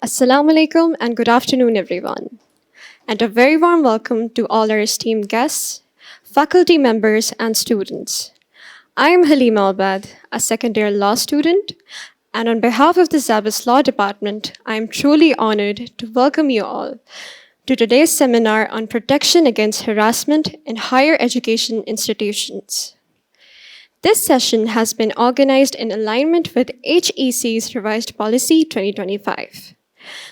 Assalamu alaikum and good afternoon, everyone. And a very warm welcome to all our esteemed guests, faculty members, and students. I am Halima Abad, a second year law student, and on behalf of the Zabas Law Department, I am truly honored to welcome you all to today's seminar on protection against harassment in higher education institutions. This session has been organized in alignment with HEC's revised policy 2025,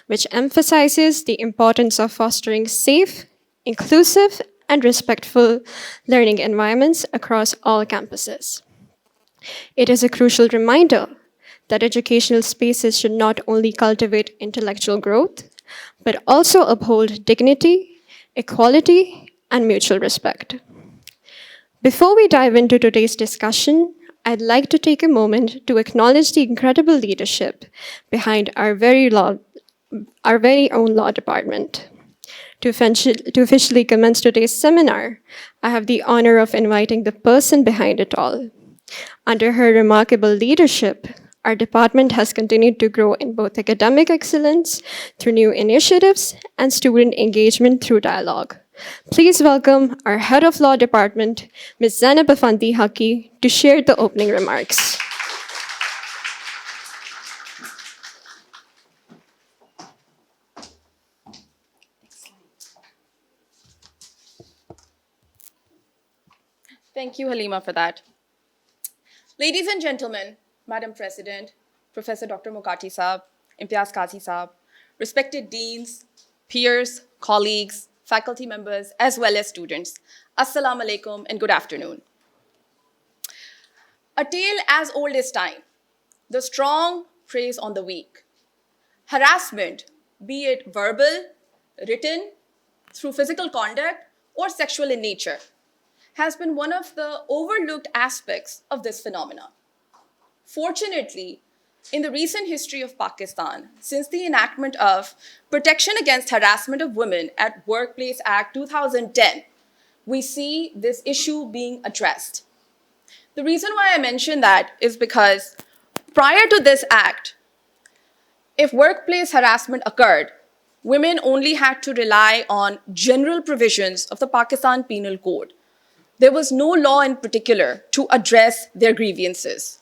which emphasizes the importance of fostering safe, inclusive, and respectful learning environments across all campuses. It is a crucial reminder that educational spaces should not only cultivate intellectual growth, but also uphold dignity, equality, and mutual respect. Before we dive into today's discussion, I'd like to take a moment to acknowledge the incredible leadership behind our very own law department. To officially commence today's seminar, I have the honor of inviting the person behind it all. Under her remarkable leadership, our department has continued to grow in both academic excellence through new initiatives and student engagement through dialogue. Please welcome our Head of Law Department, Ms. Zainab Afandi Haki, to share the opening remarks. Thank you, Halima, for that. Ladies and gentlemen, Madam President, Professor Dr. Mukati Saab, Imtiaz Qazi Saab, respected deans, peers, colleagues, faculty members, as well as students, Assalamu alaikum and good afternoon. A tale as old as time, the strong preys on the weak. Harassment, be it verbal, written, through physical conduct, or sexual in nature, has been one of the overlooked aspects of this phenomenon. Fortunately, in the recent history of Pakistan, since the enactment of Protection Against Harassment of Women at Workplace Act 2010, we see this issue being addressed. The reason why I mention that is because prior to this act, if workplace harassment occurred, women only had to rely on general provisions of the Pakistan Penal Code. There was no law in particular to address their grievances.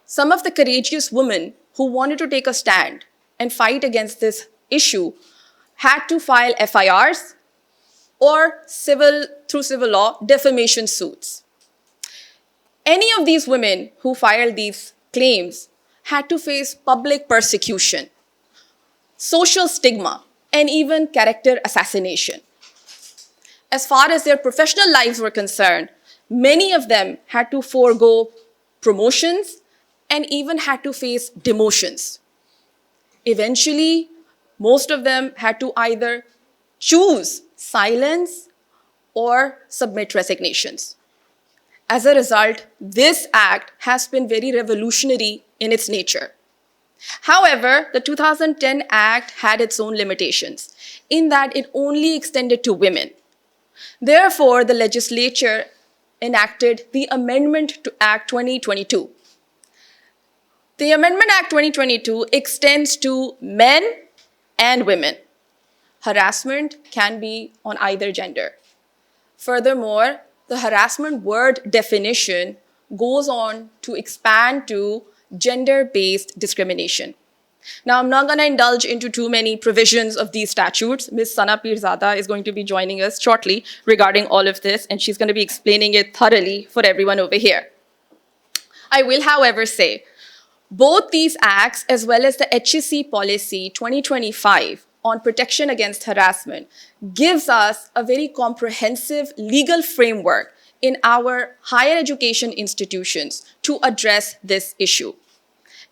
Some of the courageous women who wanted to take a stand and fight against this issue had to file FIRs or through civil law, defamation suits. Any of these women who filed these claims had to face public persecution, social stigma, and even character assassination. As far as their professional lives were concerned, many of them had to forego promotions and even had to face demotions. Eventually, most of them had to either choose silence or submit resignations. As a result, this act has been very revolutionary in its nature. However, the 2010 Act had its own limitations in that it only extended to women. Therefore, the legislature enacted the Amendment to Act 2022. The Amendment Act 2022 extends to men and women. Harassment can be on either gender. Furthermore, the harassment word definition goes on to expand to gender-based discrimination. Now, I'm not going to indulge into too many provisions of these statutes. Ms. Sana Pirzada is going to be joining us shortly regarding all of this, and she's going to be explaining it thoroughly for everyone over here. I will, however, say both these acts, as well as the HEC policy 2025 on protection against harassment, gives us a very comprehensive legal framework in our higher education institutions to address this issue.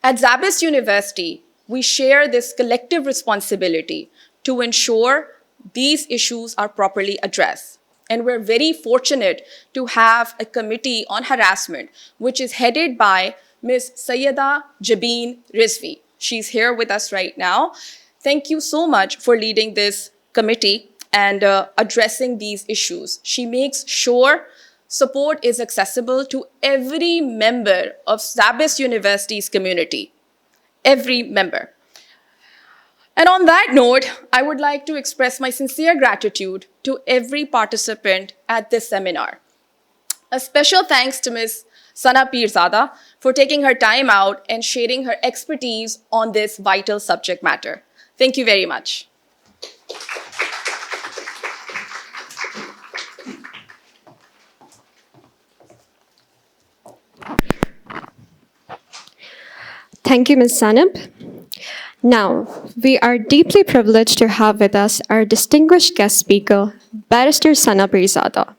At Zabas University, we share this collective responsibility to ensure these issues are properly addressed. And we're very fortunate to have a committee on harassment, which is headed by Ms. Sayyeda Jabeen Rizvi. She's here with us right now. Thank you so much for leading this committee and addressing these issues. She makes sure support is accessible to every member of Zabas University's community. Every member. And on that note, I would like to express my sincere gratitude to every participant at this seminar. A special thanks to Ms. Sana Pirzada for taking her time out and sharing her expertise on this vital subject matter. Thank you very much. Thank you, Ms. Sanab. Now, we are deeply privileged to have with us our distinguished guest speaker, Barrister Sana Pirzada,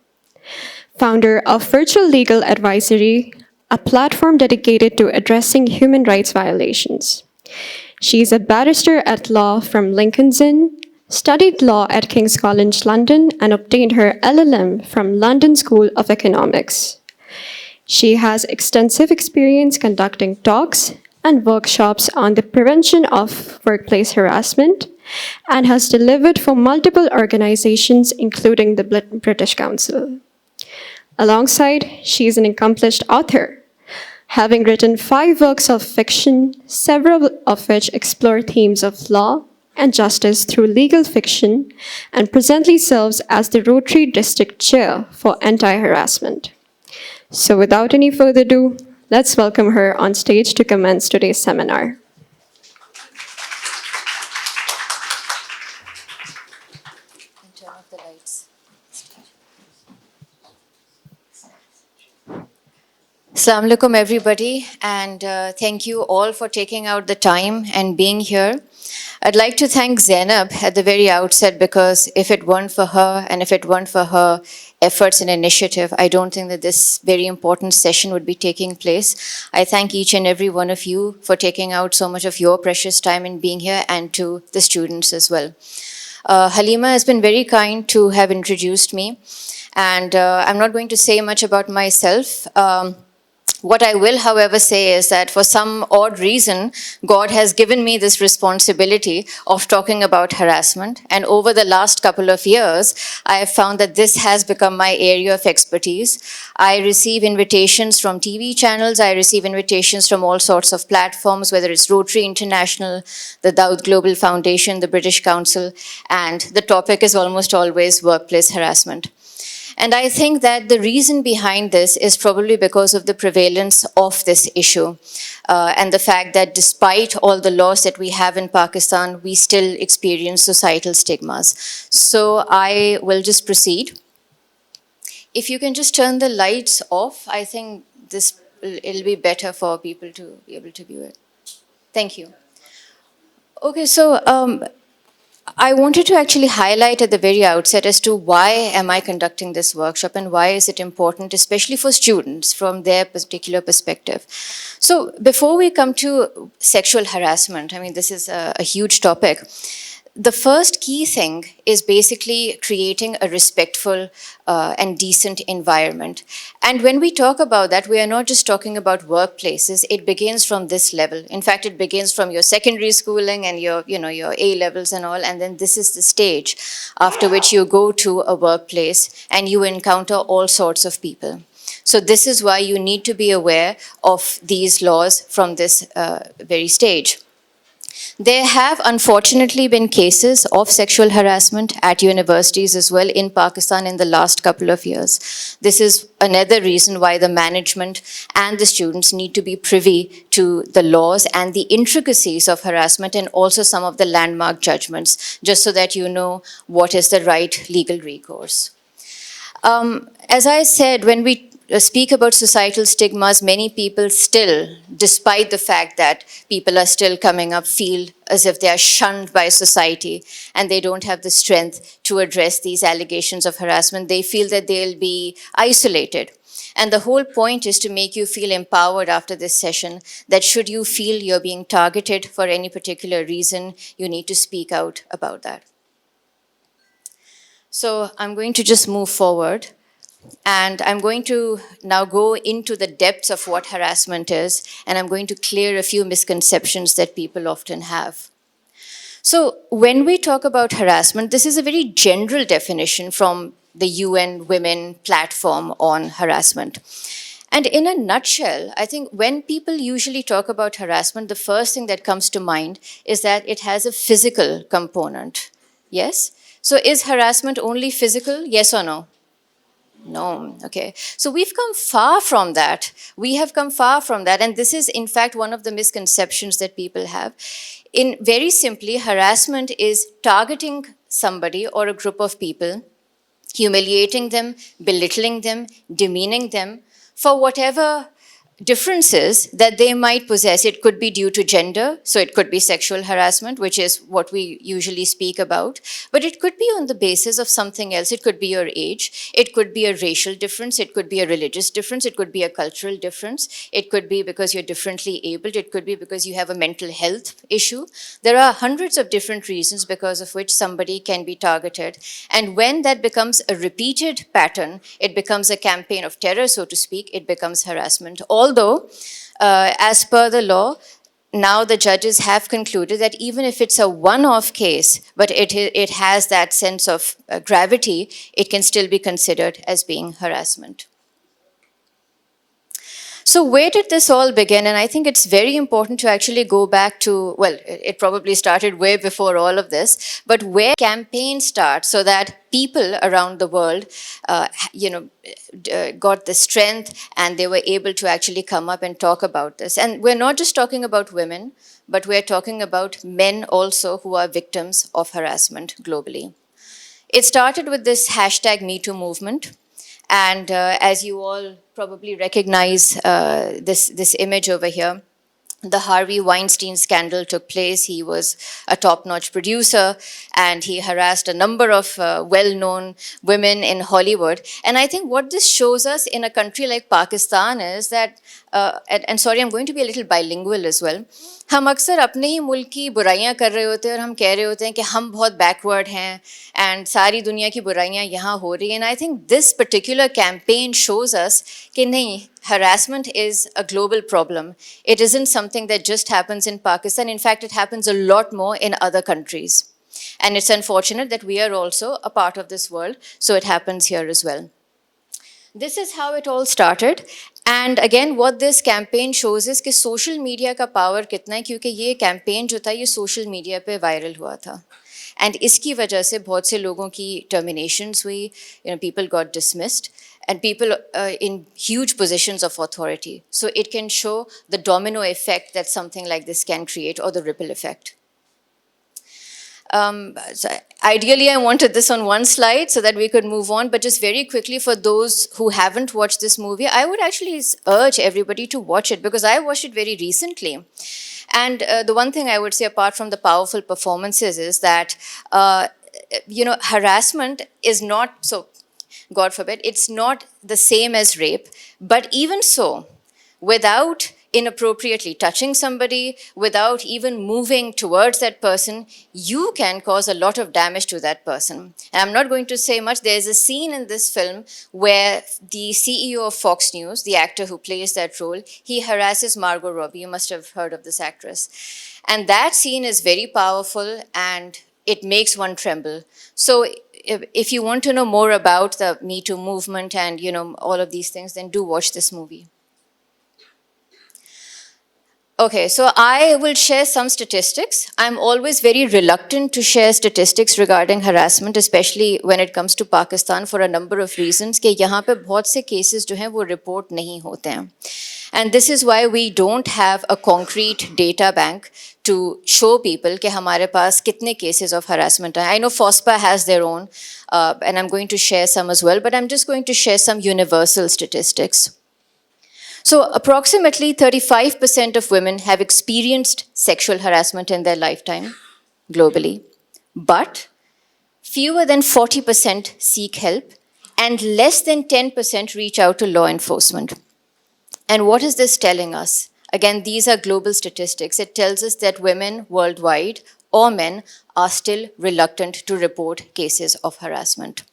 founder of Virtual Legal Advisory, a platform dedicated to addressing human rights violations. She is a barrister at law from Lincoln's Inn, studied law at King's College London, and obtained her LLM from London School of Economics. She has extensive experience conducting talks and workshops on the prevention of workplace harassment and has delivered for multiple organizations, including the British Council. Alongside, she is an accomplished author, having written 5 works of fiction, several of which explore themes of law and justice through legal fiction, and presently serves as the Rotary District Chair for Anti-Harassment. So without any further ado, let's welcome her on stage to commence today's seminar. Turn off the lights. Assalamu alaikum, everybody, and thank you all for taking out the time and being here. I'd like to thank Zainab at the very outset, because if it weren't for her and if it weren't for her efforts and initiative, I don't think that this very important session would be taking place. I thank each and every one of you for taking out so much of your precious time in being here, and to the students as well. Halima has been very kind to have introduced me, and I'm not going to say much about myself. What I will, however, say is that for some odd reason, God has given me this responsibility of talking about harassment. And over the last couple of years, I have found that this has become my area of expertise. I receive invitations from TV channels. I receive invitations from all sorts of platforms, whether it's Rotary International, the Dawood Global Foundation, the British Council, and the topic is almost always workplace harassment. And I think that the reason behind this is probably because of the prevalence of this issue and the fact that despite all the laws that we have in Pakistan, we still experience societal stigmas. So I will just proceed. If you can just turn the lights off, I think it'll be better for people to be able to view it. Thank you. Okay, so I wanted to actually highlight at the very outset as to why am I conducting this workshop and why is it important, especially for students from their particular perspective. So before we come to sexual harassment, I mean, this is a huge topic. The first key thing is basically creating a respectful and decent environment. And when we talk about that, we are not just talking about workplaces. It begins from this level. In fact, it begins from your secondary schooling and your A levels and all. And then this is the stage after which you go to a workplace and you encounter all sorts of people. So this is why you need to be aware of these laws from this very stage. There have unfortunately been cases of sexual harassment at universities as well in Pakistan in the last couple of years. This is another reason why the management and the students need to be privy to the laws and the intricacies of harassment and also some of the landmark judgments, just so that you know what is the right legal recourse. As I said, when we speak about societal stigmas, many people still, despite the fact that people are still coming up, feel as if they are shunned by society and they don't have the strength to address these allegations of harassment. They feel that they'll be isolated. And the whole point is to make you feel empowered after this session, that should you feel you're being targeted for any particular reason, you need to speak out about that. So I'm going to just move forward. And I'm going to now go into the depths of what harassment is, and I'm going to clear a few misconceptions that people often have. So when we talk about harassment, this is a very general definition from the UN Women platform on harassment. And in a nutshell, I think when people usually talk about harassment, the first thing that comes to mind is that it has a physical component. Yes? So is harassment only physical? Yes or no? No, okay. So we've come far from that. We have come far from that. And this is, in fact, one of the misconceptions that people have. In very simply, harassment is targeting somebody or a group of people, humiliating them, belittling them, demeaning them for whatever differences that they might possess. It could be due to gender, so it could be sexual harassment, which is what we usually speak about, but it could be on the basis of something else. It could be your age, it could be a racial difference, it could be a religious difference, it could be a cultural difference, it could be because you're differently abled, it could be because you have a mental health issue. There are hundreds of different reasons because of which somebody can be targeted. And when that becomes a repeated pattern, it becomes a campaign of terror, so to speak, it becomes harassment. Although, as per the law, now the judges have concluded that even if it's a one-off case, but it has that sense of gravity, it can still be considered as being harassment. So where did this all begin? And I think it's very important to actually go back to, well, it probably started way before all of this, but where campaign starts so that people around the world, got the strength and they were able to actually come up and talk about this. And we're not just talking about women, but we're talking about men also who are victims of harassment globally. It started with this hashtag #MeToo movement. And as you all probably recognize this image over here, the Harvey Weinstein scandal took place. He was a top-notch producer and he harassed a number of well-known women in Hollywood. And I think what this shows us in a country like Pakistan is that, and sorry, I'm going to be a little bilingual as well, हम अक्सर अपने ही मुल्क की बुराइयां कर रहे होते हैं और हम कह रहे होते हैं कि हम बहुत बैकवर्ड हैं एंड सारी दुनिया की बुराइयां यहाँ हो रही हैं. And I think this particular campaign shows us कि नहीं, harassment is a global problem. It isn't something that just happens in Pakistan. In fact, it happens a lot more in other countries. And it's unfortunate that we are also a part of this world, so it happens here as well. This is how it all started. And again, what this campaign shows is कि social media का power कितना है, क्योंकि ये campaign जो था ये social media पे viral हुआ था. And इसकी वजह से बहुत से लोगों की terminations हुई, people got dismissed, and people in huge positions of authority. So it can show the domino effect that something like this can create, or the ripple effect. So ideally, I wanted this on one slide so that we could move on, but just very quickly, for those who haven't watched this movie, I would actually urge everybody to watch it because I watched it very recently. And the one thing I would say, apart from the powerful performances, is that, harassment is not, so God forbid, it's not the same as rape, but even so, without inappropriately touching somebody, without even moving towards that person, you can cause a lot of damage to that person. And I'm not going to say much. There's a scene in this film where the CEO of Fox News, the actor who plays that role, he harasses Margot Robbie. You must have heard of this actress. And that scene is very powerful and it makes one tremble. So if you want to know more about the Me Too movement and, all of these things, then do watch this movie. Okay, so I will share some statistics. I'm always very reluctant to share statistics regarding harassment, especially when it comes to Pakistan, for a number of reasons, कि यहाँ पे बहुत से cases जो हैं वो report नहीं होते हैं. And this is why we don't have a concrete data bank to show people कि हमारे पास कितने cases of harassment हैं. I know FOSPA has their own, and I'm going to share some as well, but I'm just going to share some universal statistics. So approximately 35% of women have experienced sexual harassment in their lifetime globally, but fewer than 40% seek help and less than 10% reach out to law enforcement. And what is this telling us? Again, these are global statistics. It tells us that women worldwide or men are still reluctant to report cases of harassment.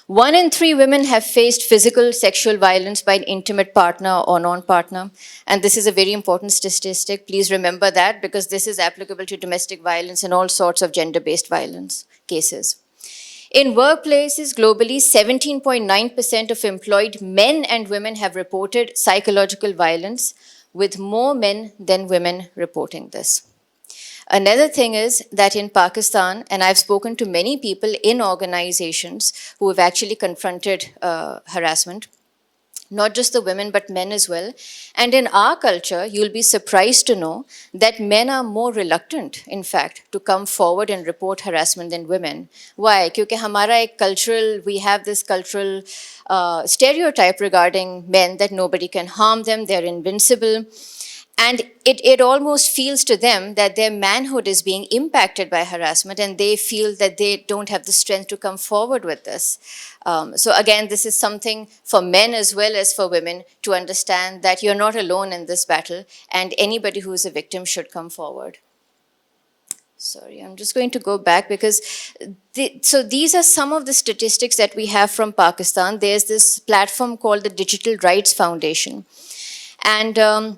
1 in 3 women have faced physical sexual violence by an intimate partner or non-partner. And this is a very important statistic. Please remember that, because this is applicable to domestic violence and all sorts of gender-based violence cases. In workplaces globally, 17.9% of employed men and women have reported psychological violence, with more men than women reporting this. Another thing is that in Pakistan, and I've spoken to many people in organizations who have actually confronted harassment, not just the women, but men as well. And in our culture, you'll be surprised to know that men are more reluctant, in fact, to come forward and report harassment than women. Why? Because we have this cultural stereotype regarding men that nobody can harm them, they're invincible. And it almost feels to them that their manhood is being impacted by harassment, and they feel that they don't have the strength to come forward with this. So again, this is something for men as well as for women to understand that you're not alone in this battle, and anybody who is a victim should come forward. Sorry, I'm just going to go back because, so these are some of the statistics that we have from Pakistan. There's this platform called the Digital Rights Foundation. And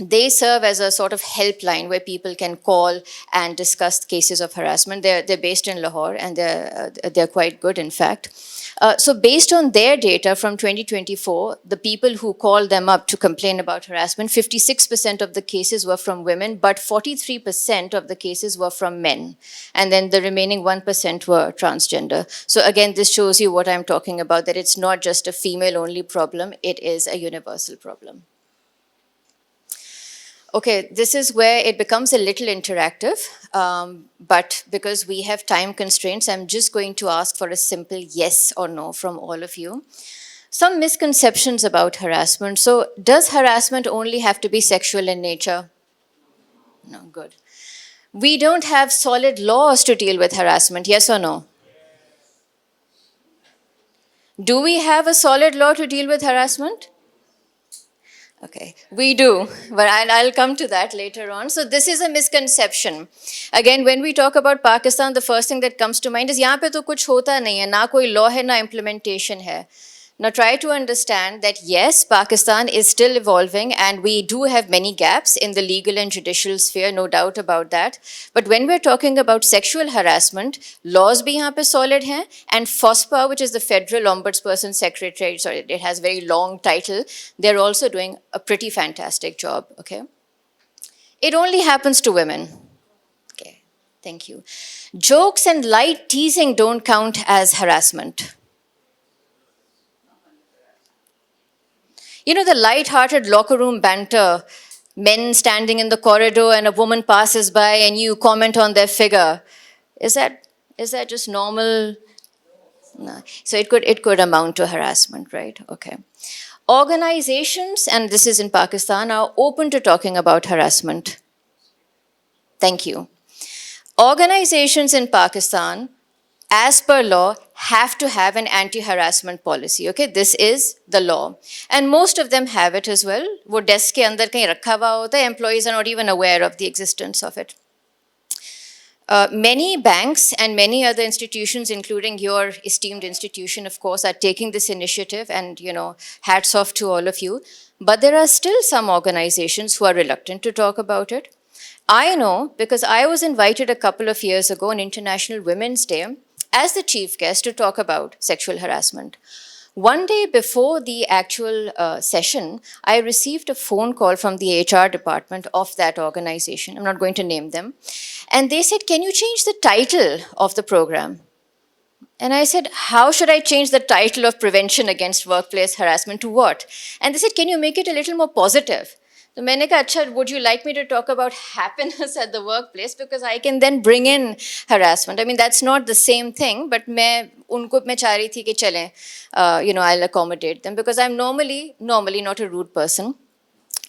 they serve as a sort of helpline where people can call and discuss cases of harassment. They're based in Lahore, and they're quite good, in fact. So based on their data from 2024, the people who called them up to complain about harassment, 56% of the cases were from women, but 43% of the cases were from men. And then the remaining 1% were transgender. So again, this shows you what I'm talking about, that it's not just a female-only problem, it is a universal problem. Okay, this is where it becomes a little interactive, but because we have time constraints, I'm just going to ask for a simple yes or no from all of you. Some misconceptions about harassment. So, does harassment only have to be sexual in nature? No, good. We don't have solid laws to deal with harassment, yes or no? Do we have a solid law to deal with harassment? Okay, we do, but I'll come to that later on. So this is a misconception. Again, when we talk about Pakistan, the first thing that comes to mind is, यहाँ पे तो कुछ होता नहीं है, ना कोई law है, ना implementation है. Now try to understand that yes, Pakistan is still evolving, and we do have many gaps in the legal and judicial sphere, no doubt about that. But when we're talking about sexual harassment, laws bhi yahan pe solid hain, and FOSPA, which is the Federal Ombudsperson Secretary, sorry, it has a very long title, they're also doing a pretty fantastic job, okay? It only happens to women. Okay, thank you. Jokes and light teasing don't count as harassment. You know, the light-hearted locker room banter, men standing in the corridor and a woman passes by and you comment on their figure. Is that just normal? No. So it could amount to harassment, right? Okay. Organizations, and this is in Pakistan, are open to talking about harassment. Thank you. Organizations in Pakistan, as per law, have to have an anti-harassment policy, okay? This is the law. And most of them have it as well. वो desk के अंदर कहीं रखा हुआ होता है, employees are not even aware of the existence of it. Many banks and many other institutions, including your esteemed institution, of course, are taking this initiative, and, you know, hats off to all of you. But there are still some organizations who are reluctant to talk about it. I know because I was invited a couple of years ago on International Women's Day as the chief guest to talk about sexual harassment. One day before the actual session, I received a phone call from the HR department of that organization. I'm not going to name them. And they said, "Can you change the title of the program?" And I said, "How should I change the title of prevention against workplace harassment to what?" And they said, "Can you make it a little more positive?" So मैंने कहा, अच्छा, would you like me to talk about happiness at the workplace? Because I can then bring in harassment. I mean, that's not the same thing, but मैं चाह रही थी कि चलें, you know, I'll accommodate them, because I'm normally not a rude person.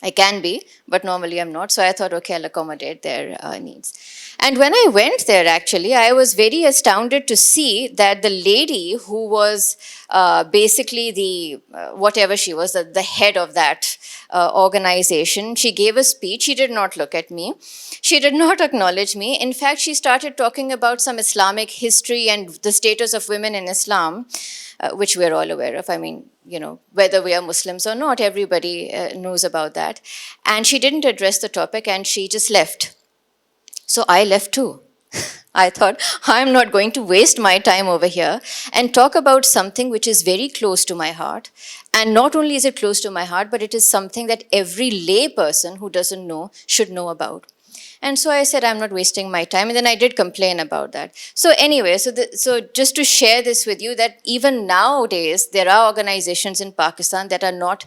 I can be, but normally I'm not. So I thought, okay, I'll accommodate their needs. And when I went there, actually, I was very astounded to see that the lady who was basically the, whatever she was, the head of that organization, she gave a speech. She did not look at me. She did not acknowledge me. In fact, she started talking about some Islamic history and the status of women in Islam, which we're all aware of. I mean, you know, whether we are Muslims or not, everybody knows about that. And she didn't address the topic, and she just left. So I left too. I thought, I'm not going to waste my time over here and talk about something which is very close to my heart. And not only is it close to my heart, but it is something that every lay person who doesn't know should know about. And so I said, I'm not wasting my time. And then I did complain about that. So anyway, so just to share this with you, that even nowadays, there are organizations in Pakistan that are not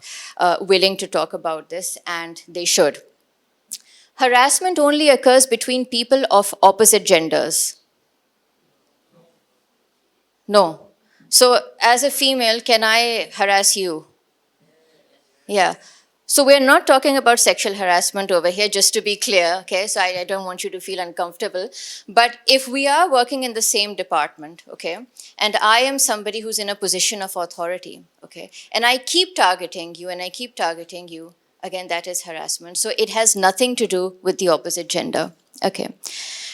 willing to talk about this, and they should. Harassment only occurs between people of opposite genders. No. So as a female, can I harass you? Yeah. So we're not talking about sexual harassment over here, just to be clear, okay? So I don't want you to feel uncomfortable. But if we are working in the same department, okay, and I am somebody who's in a position of authority, okay, and I keep targeting you and I keep targeting you, again, that is harassment. So it has nothing to do with the opposite gender, okay.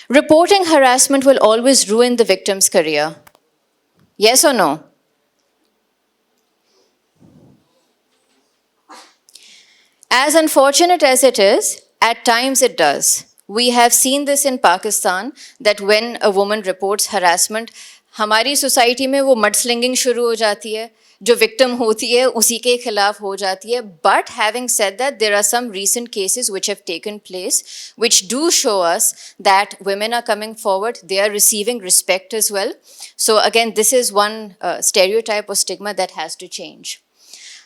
Reporting harassment will always ruin the victim's career. Yes or no? As unfortunate as it is, at times it does. We have seen this in Pakistan, that when a woman reports harassment, हमारी society में वो mudslinging शुरू हो जाती है, जो victim होती है उसी के खिलाफ हो जाती है. But having said that, there are some recent cases which have taken place, which do show us that women are coming forward, they are receiving respect as well. So again, this is one stereotype or stigma that has to change.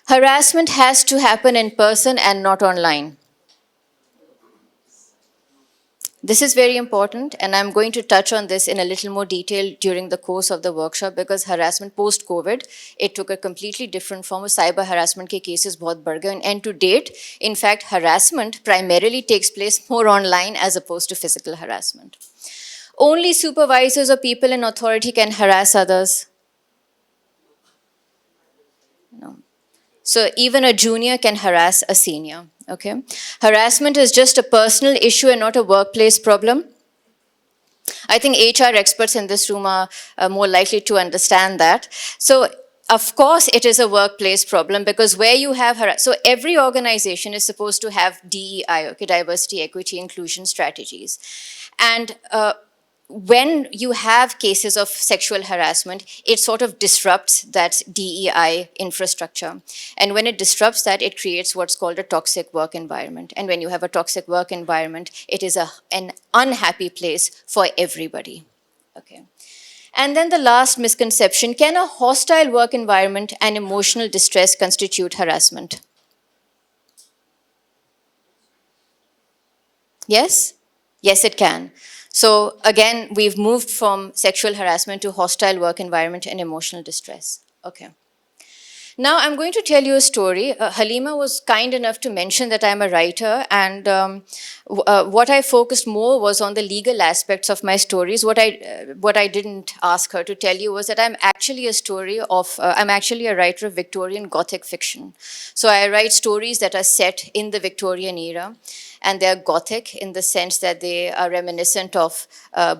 Harassment has to happen in person and not online. This is very important, and I'm going to touch on this in a little more detail during the course of the workshop, because harassment post-COVID, it took a completely different form. Cyber harassment के cases बहुत बढ़ गए, and to date, in fact, harassment primarily takes place more online as opposed to physical harassment. Only supervisors or people in authority can harass others. No. So even a junior can harass a senior, okay? Harassment is just a personal issue and not a workplace problem. I think HR experts in this room are more likely to understand that. So of course it is a workplace problem, because where you have so every organization is supposed to have DEI, okay, diversity, equity, inclusion strategies. And when you have cases of sexual harassment, it sort of disrupts that DEI infrastructure. And when it disrupts that, it creates what's called a toxic work environment. And when you have a toxic work environment, it is an unhappy place for everybody. Okay. And then the last misconception, can a hostile work environment and emotional distress constitute harassment? Yes? Yes, it can. So again, we've moved from sexual harassment to hostile work environment and emotional distress. Okay. Now I'm going to tell you a story. Halima was kind enough to mention that I'm a writer, and what I focused more was on the legal aspects of my stories. What I didn't ask her to tell you was that I'm actually I'm actually a writer of Victorian Gothic fiction. So I write stories that are set in the Victorian era, and they're Gothic in the sense that they are reminiscent of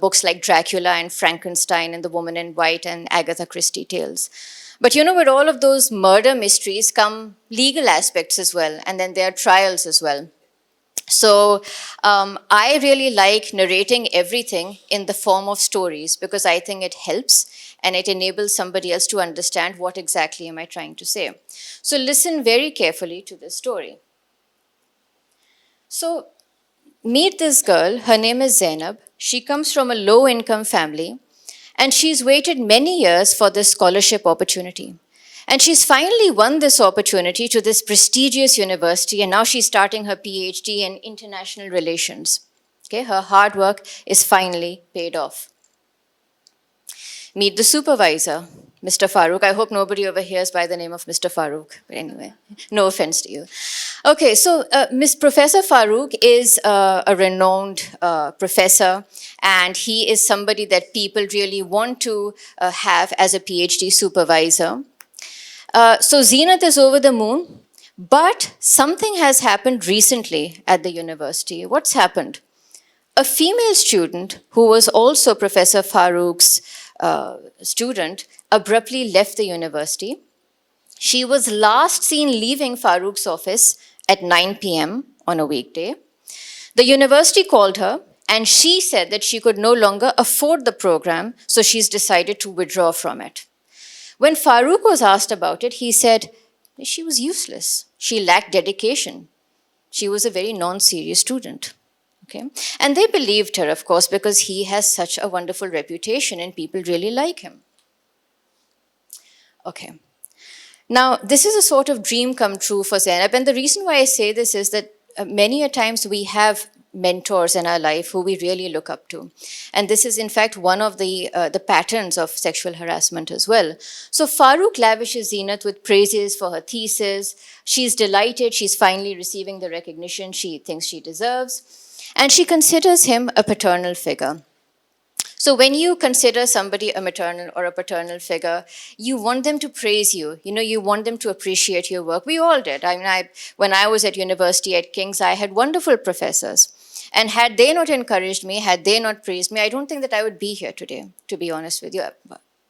books like Dracula and Frankenstein and The Woman in White and Agatha Christie tales. But you know, with all of those murder mysteries come legal aspects as well, and then there are trials as well. So I really like narrating everything in the form of stories, because I think it helps and it enables somebody else to understand what exactly am I trying to say. So listen very carefully to this story. So meet this girl, her name is Zainab. She comes from a low-income family, and she's waited many years for this scholarship opportunity. And she's finally won this opportunity to this prestigious university, and now she's starting her PhD in international relations. Okay, her hard work is finally paid off. Meet the supervisor, Mr. Farooq. I hope nobody over here is by the name of Mr. Farooq. But anyway, no offense to you. Okay, so Professor Farooq is a renowned professor, and he is somebody that people really want to have as a PhD supervisor. So Zenith is over the moon, but something has happened recently at the university. What's happened? A female student who was also Professor Farooq's student abruptly left the university. She was last seen leaving Farooq's office at 9 p.m. on a weekday. The university called her And she said that she could no longer afford the program, so she's decided to withdraw from it. When Farooq was asked about it, he said she was useless. She lacked dedication. She was a very non-serious student. Okay? And they believed her, of course, because he has such a wonderful reputation and people really like him. Okay. Now, this is a sort of dream come true for Zainab. And the reason why I say this is that many a times we have mentors in our life who we really look up to. And this is, in fact, one of the patterns of sexual harassment as well. So Farooq lavishes Zeenat with praises for her thesis. She's delighted. She's finally receiving the recognition she thinks she deserves. And she considers him a paternal figure. So when you consider somebody a maternal or a paternal figure, you want them to praise you. You know, you want them to appreciate your work. We all did. I mean, when I was at university at King's, I had wonderful professors. And had they not encouraged me, had they not praised me, I don't think that I would be here today, to be honest with you.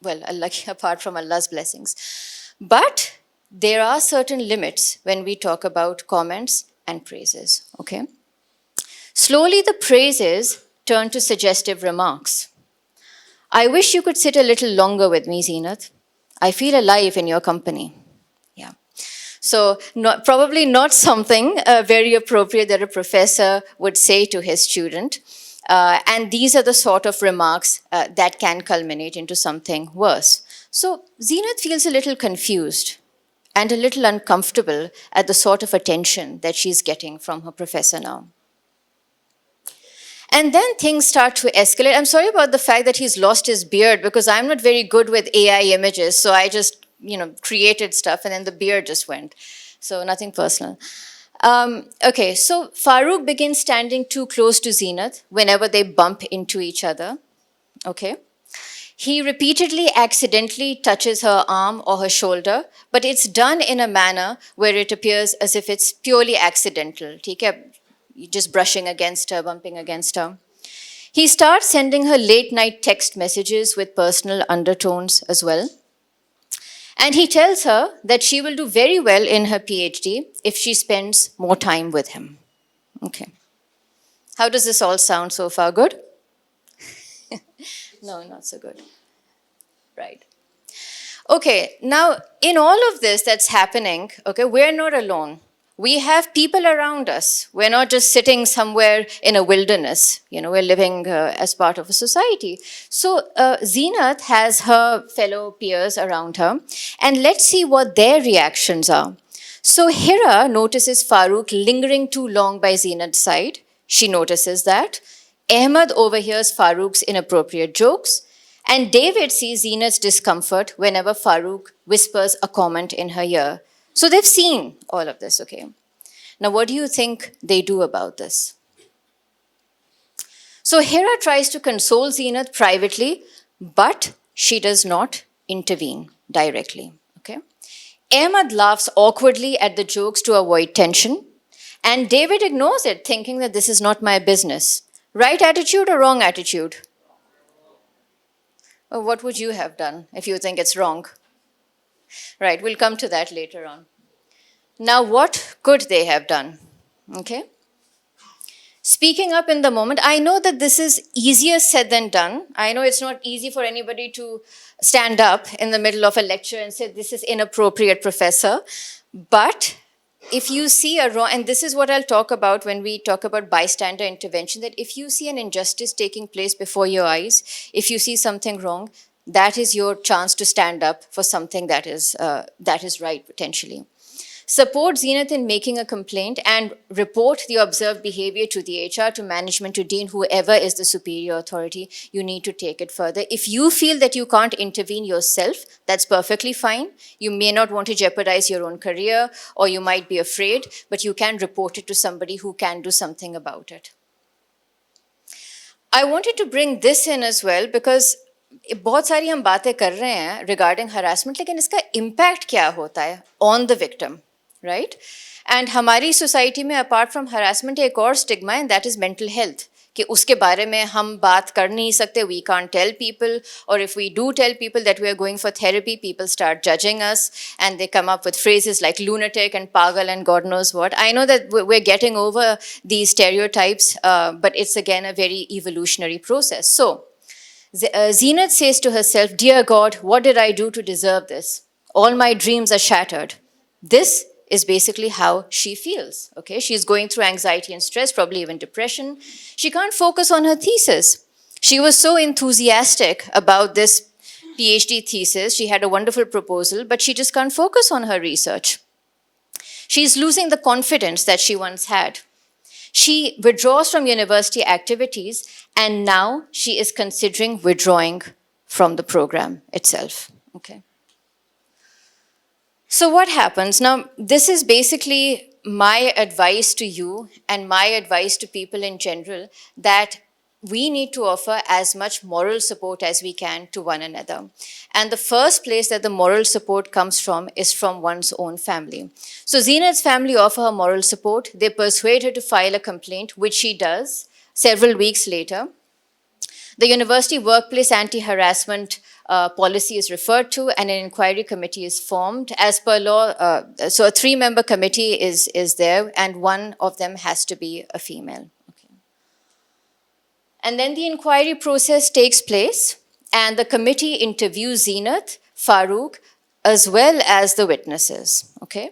Well, apart from Allah's blessings. But there are certain limits when we talk about comments and praises, okay? Slowly, the praises turn to suggestive remarks. I wish you could sit a little longer with me, Zeenat. I feel alive in your company. Yeah. So probably not something very appropriate that a professor would say to his student. And these are the sort of remarks that can culminate into something worse. So Zeenat feels a little confused and a little uncomfortable at the sort of attention that she's getting from her professor now. And then things start to escalate. I'm sorry about the fact that he's lost his beard because I'm not very good with AI images. So I just, created stuff and then the beard just went. So nothing personal. Okay, so Farooq begins standing too close to Zeenat whenever they bump into each other. Okay. He repeatedly accidentally touches her arm or her shoulder, but it's done in a manner where it appears as if it's purely accidental. Just brushing against her, bumping against her. He starts sending her late night text messages with personal undertones as well. And he tells her that she will do very well in her PhD if she spends more time with him. Okay. How does this all sound so far? Good? No, not so good. Right. Okay, now in all of this that's happening, okay, we're not alone. We have people around us. We're not just sitting somewhere in a wilderness. We're living as part of a society. So Zeenat has her fellow peers around her. And let's see what their reactions are. So Hira notices Farooq lingering too long by Zeenat's side. She notices that. Ahmed overhears Farooq's inappropriate jokes. And David sees Zeenat's discomfort whenever Farooq whispers a comment in her ear. So they've seen all of this, okay? Now, what do you think they do about this? So Hira tries to console Zeenat privately, but she does not intervene directly, okay? Ahmed laughs awkwardly at the jokes to avoid tension, and David ignores it, thinking that this is not my business. Right attitude or wrong attitude? What would you have done if you think it's wrong? Right, we'll come to that later on. Now, what could they have done? Okay? Speaking up in the moment, I know that this is easier said than done. I know it's not easy for anybody to stand up in the middle of a lecture and say, this is inappropriate, professor. But if you see a wrong, and this is what I'll talk about when we talk about bystander intervention, that if you see an injustice taking place before your eyes, if you see something wrong, that is your chance to stand up for something that is right, potentially. Support Zeenat in making a complaint and report the observed behavior to the HR, to management, to dean, whoever is the superior authority. You need to take it further. If you feel that you can't intervene yourself, that's perfectly fine. You may not want to jeopardize your own career, or you might be afraid, but you can report it to somebody who can do something about it. I wanted to bring this in as well because बहुत सारी हम बातें कर रहे हैं regarding harassment, लेकिन इसका impact क्या होता है on the victim, right? And हमारी society में apart from harassment एक और stigma, and that is mental health. कि उसके बारे में हम बात कर नहीं सकते, we can't tell people, or if we do tell people that we are going for therapy, people start judging us and they come up with phrases like lunatic and pagal and God knows what. I know that we're getting over these stereotypes, but it's again a very evolutionary process. So, Zeenat says to herself, "Dear God, what did I do to deserve this? All my dreams are shattered." This is basically how she feels. Okay, she's going through anxiety and stress, probably even depression. She can't focus on her thesis. She was so enthusiastic about this PhD thesis. She had a wonderful proposal, but she just can't focus on her research. She's losing the confidence that she once had. She withdraws from university activities, and now she is considering withdrawing from the program itself. Okay. So what happens? Now, this is basically my advice to you and my advice to people in general, that we need to offer as much moral support as we can to one another. And the first place that the moral support comes from is from one's own family. So Zeenat's family offer her moral support. They persuade her to file a complaint, which she does several weeks later. The university workplace anti-harassment policy is referred to, and an inquiry committee is formed. As per law, so a 3-member committee is there, and one of them has to be a female. Okay. And then the inquiry process takes place, and the committee interviews Zeenat, Farooq, as well as the witnesses. Okay.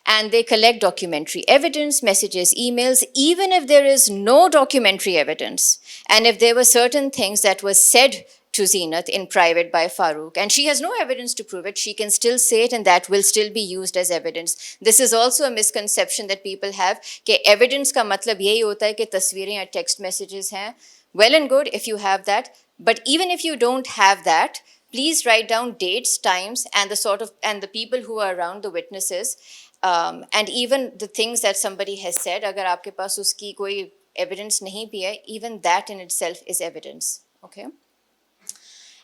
And they collect documentary evidence, messages, emails, even if there is no documentary evidence. And if there were certain things that were said to Zeenat in private by Farooq, and she has no evidence to prove it, she can still say it, and that will still be used as evidence. This is also a misconception that people have, कि evidence का मतलब यही होता है कि तस्वीरें या text messages हैं. Well and good if you have that, but even if you don't have that, please write down dates, times, and the people who are around, the witnesses, and even the things that somebody has said. अगर आपके पास उसकी कोई evidence nahi bhi hai, even that in itself is evidence. Okay.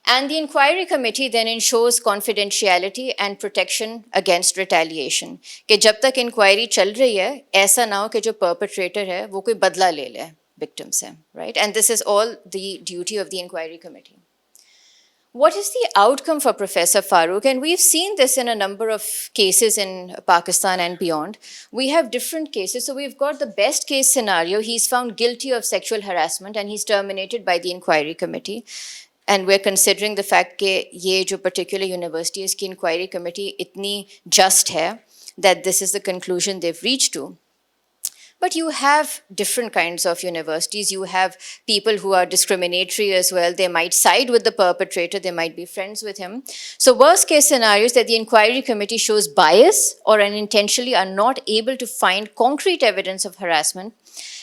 And the inquiry committee then ensures confidentiality and protection against retaliation. कि जब तक inquiry चल रही है, ऐसा ना हो कि जो perpetrator है, वो कोई बदला ले ले victim से, right? And this is all the duty of the inquiry committee. What is the outcome for Professor Farooq? And we've seen this in a number of cases in Pakistan and beyond. We have different cases. So we've got the best case scenario. He's found guilty of sexual harassment and he's terminated by the inquiry committee. And we're considering the fact that this particular university, its inquiry committee, itni just hai that this is the conclusion they've reached to. But you have different kinds of universities. You have people who are discriminatory as well. They might side with the perpetrator. They might be friends with him. So worst case scenario is that the inquiry committee shows bias or unintentionally are not able to find concrete evidence of harassment.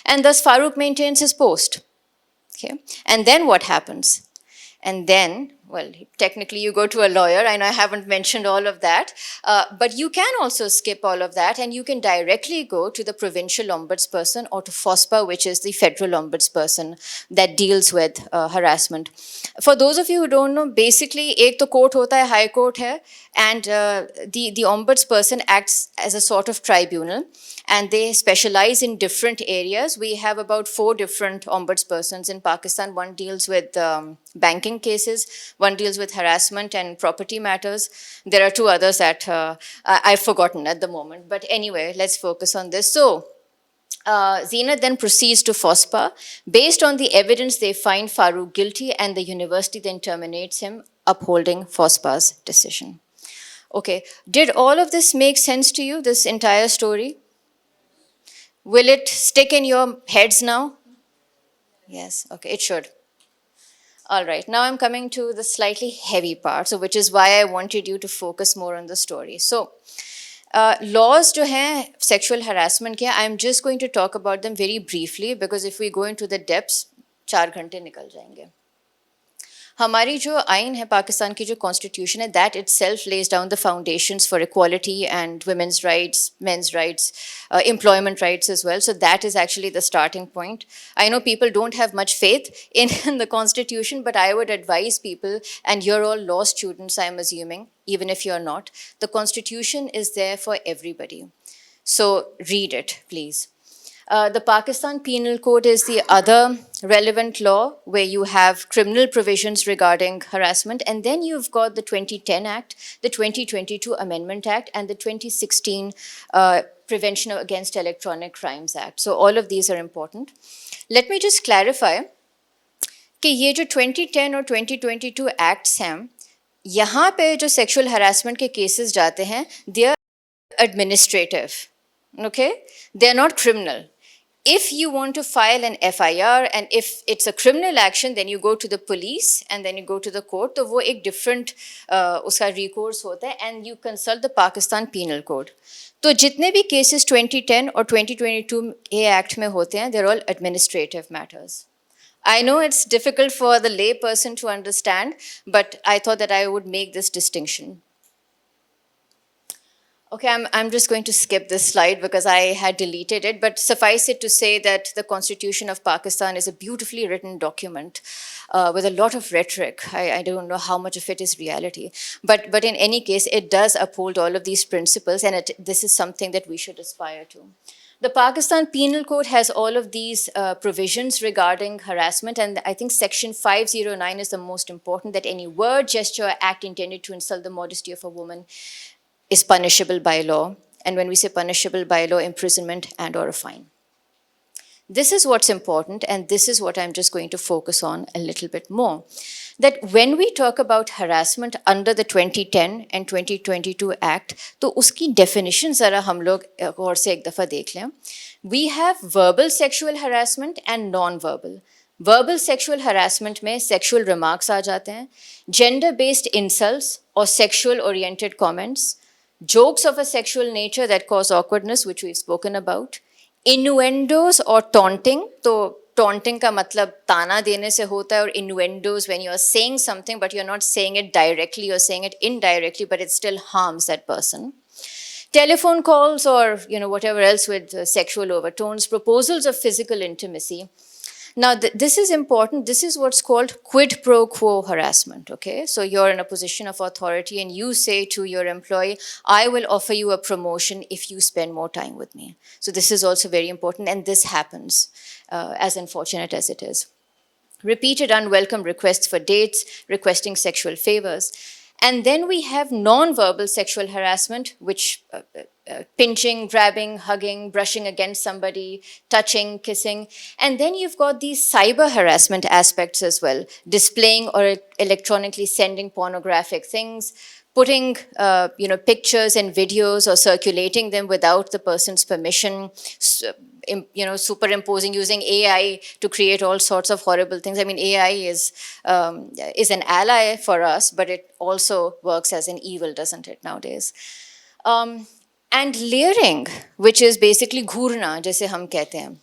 And thus Farooq maintains his post. Okay. And then what happens? And then, well, technically you go to a lawyer. I know I haven't mentioned all of that, but you can also skip all of that and you can directly go to the provincial ombudsperson or to FOSPA, which is the federal ombudsperson that deals with harassment. For those of you who don't know, basically, एक तो court होता है, high court है, and the ombudsperson acts as a sort of tribunal. And they specialize in different areas. We have about 4 different ombudspersons in Pakistan. One deals with banking cases, one deals with harassment and property matters. There are 2 others that I've forgotten at the moment. But anyway, let's focus on this. So, Zeenat then proceeds to FOSPA. Based on the evidence, they find Farooq guilty and the university then terminates him, upholding FOSPA's decision. Okay, did all of this make sense to you, this entire story? Will it stick in your heads now? Yes, okay, it should. All right, now I'm coming to the slightly heavy part, so which is why I wanted you to focus more on the story. So, laws जो हैं sexual harassment के, I'm just going to talk about them very briefly because if we go into the depths, 4 घंटे निकल जाएंगे. हमारी जो आइन है पाकिस्तान की जो कॉन्स्टिट्यूशन है that itself lays down the foundations for equality and women's rights, men's rights, employment rights as well. So that is actually the starting point. I know people don't have much faith in the constitution, but I would advise people, and you're all law students, I'm assuming, even if you're not, the constitution is there for everybody. So read it, please. The Pakistan Penal Code is the other relevant law where you have criminal provisions regarding harassment. And then you've got the 2010 Act, the 2022 Amendment Act, and the 2016 Prevention Against Electronic Crimes Act. So all of these are important. Let me just clarify कि ये जो 2010 और 2022 acts हैं, यहाँ पे जो sexual harassment के cases जाते हैं, they are administrative, okay? They're not criminal. If you want to file an FIR and if it's a criminal action, then you go to the police and then you go to the court. तो वो एक different उसका recourse होता है and you consult the Pakistan Penal Code. तो जितने भी cases 2010 और 2022 के act में होते हैं, they're all administrative matters. I know it's difficult for the lay person to understand, but I thought that I would make this distinction. Okay, I'm just going to skip this slide because I had deleted it, but suffice it to say that the Constitution of Pakistan is a beautifully written document with a lot of rhetoric. I don't know how much of it is reality, but in any case, it does uphold all of these principles, and this is something that we should aspire to. The Pakistan Penal Code has all of these provisions regarding harassment, and I think Section 509 is the most important, that any word, gesture, or act intended to insult the modesty of a woman is punishable by law. And when we say punishable by law, imprisonment and or a fine. This is what's important, and this is what I'm just going to focus on a little bit more. That when we talk about harassment under the 2010 and 2022 Act, तो उसकी definition ज़रा हम लोग और से एक दफ़ा देख लें. We have verbal sexual harassment and non-verbal. Verbal sexual harassment में sexual remarks आ जाते हैं, gender-based insults or sexual-oriented comments, jokes of a sexual nature that cause awkwardness, which we've spoken about, innuendos or taunting. तो taunting का मतलब ताना देने से होता है, और innuendos when you're saying something but you're not saying it directly, you're saying it indirectly, but it still harms that person. Telephone calls or whatever else with sexual overtones, proposals of physical intimacy. Now, this is important. This is what's called quid pro quo harassment, okay? So you're in a position of authority and you say to your employee, I will offer you a promotion if you spend more time with me. So this is also very important, and this happens, as unfortunate as it is. Repeated unwelcome requests for dates, requesting sexual favors. And then we have non-verbal sexual harassment, which pinching, grabbing, hugging, brushing against somebody, touching, kissing. And then you've got these cyber harassment aspects as well, displaying or electronically sending pornographic things, putting pictures and videos or circulating them without the person's permission, superimposing, using AI to create all sorts of horrible things. I mean, AI is an ally for us, but it also works as an evil, doesn't it, nowadays? And layering, which is basically घूरना, जैसे हम कहते हैं.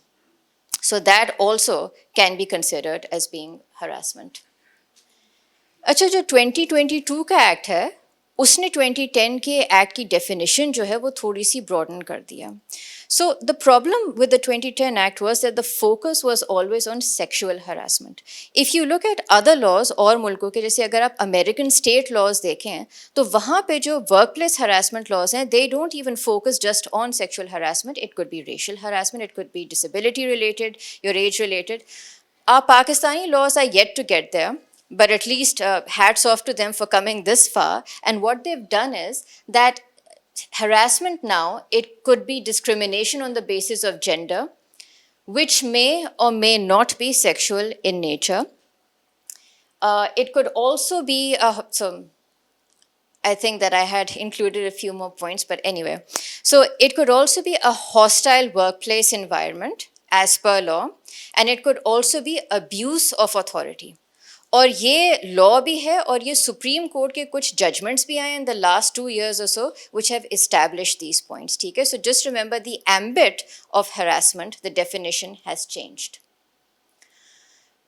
So that also can be considered as being harassment. अच्छा, जो 2022 का act है, उसने 2010 के एक्ट की डेफिनेशन जो है वो थोड़ी सी ब्रॉडन कर दिया. So the problem with the 2010 Act was that the focus was always on sexual harassment. If you look at other laws और मुल्कों के, जैसे अगर आप American state laws देखें, तो वहाँ पे जो workplace harassment laws हैं, they don't even focus just on sexual harassment. It could be racial harassment, it could be disability related, your age related. Our Pakistani laws are yet to get there, but at least hats off to them for coming this far. And what they've done is that harassment now, it could be discrimination on the basis of gender, which may or may not be sexual in nature. It could also be, so I think that I had included a few more points, but anyway. So it could also be a hostile workplace environment as per law, and it could also be abuse of authority. और ये law भी है, और ये supreme court के कुछ judgements भी आए in the last 2 years or so which have established these points. ठीक है, so just remember the ambit of harassment, the definition has changed.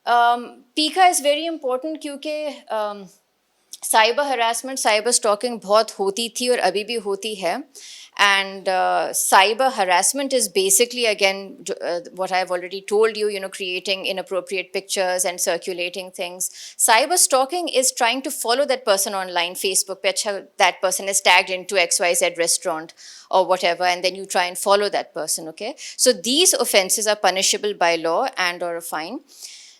PICA is very important क्योंकि साइबर हरासमेंट, साइबर स्टॉकिंग बहुत होती थी और अभी भी होती है. And cyber harassment is basically, again, what I've already told you, creating inappropriate pictures and circulating things. Cyber stalking is trying to follow that person online, Facebook pe acha that person is tagged into XYZ restaurant or whatever, and then you try and follow that person, okay? So these offenses are punishable by law and or a fine.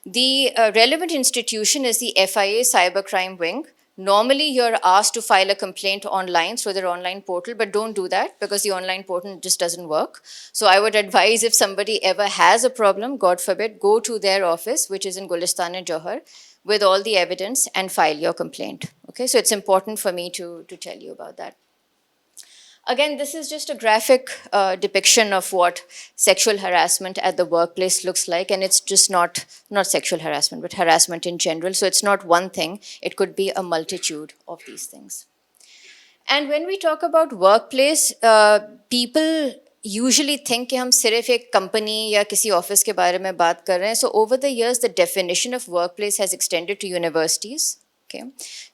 The relevant institution is the FIA Cybercrime Wing. Normally, you're asked to file a complaint online through their online portal, but don't do that because the online portal just doesn't work. So I would advise, if somebody ever has a problem, God forbid, go to their office, which is in Gulistan and Johar, with all the evidence and file your complaint. Okay, so it's important for me to tell you about that. Again, this is just a graphic depiction of what sexual harassment at the workplace looks like, and it's just not sexual harassment, but harassment in general. So it's not one thing, it could be a multitude of these things. And when we talk about workplace, people usually think कि हम सिर्फ एक company या किसी office के बारे में बात कर रहे हैं. So over the years, the definition of workplace has extended to universities. Okay.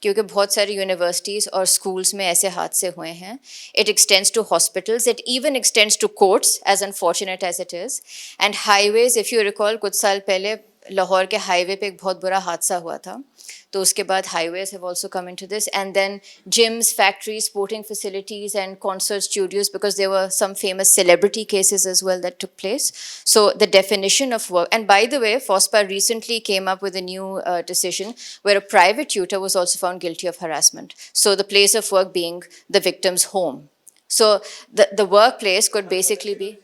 क्योंकि बहुत सारे यूनिवर्सिटीज़ और स्कूल्स में ऐसे हादसे हुए हैं. It extends to hospitals. It even extends to courts, as unfortunate as it is. And highways, if you recall, कुछ साल पहले लाहौर के हाईवे पे एक बहुत बुरा हादसा हुआ था. तो उसके बाद highways have also come into this, and then gyms, factories, sporting facilities, and concert studios, because there were some famous celebrity cases as well that took place. So the definition of work, and by the way, FOSPA recently came up with a new decision where a private tutor was also found guilty of harassment. So the place of work being the victim's home. So the workplace could basically be.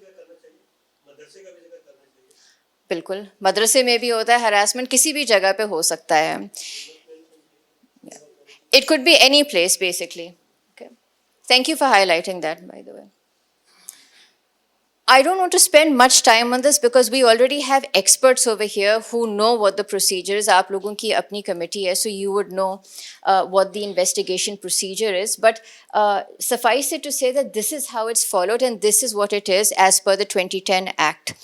बिल्कुल, मदरसे में भी होता है harassment, किसी भी जगह पे हो सकता है. It could be any place, basically. Okay. Thank you for highlighting that, by the way. I don't want to spend much time on this because we already have experts over here who know what the procedure is. आप लोगों की अपनी committee है, so you would know what the investigation procedure is. But suffice it to say that this is how it's followed and this is what it is as per the 2010 Act.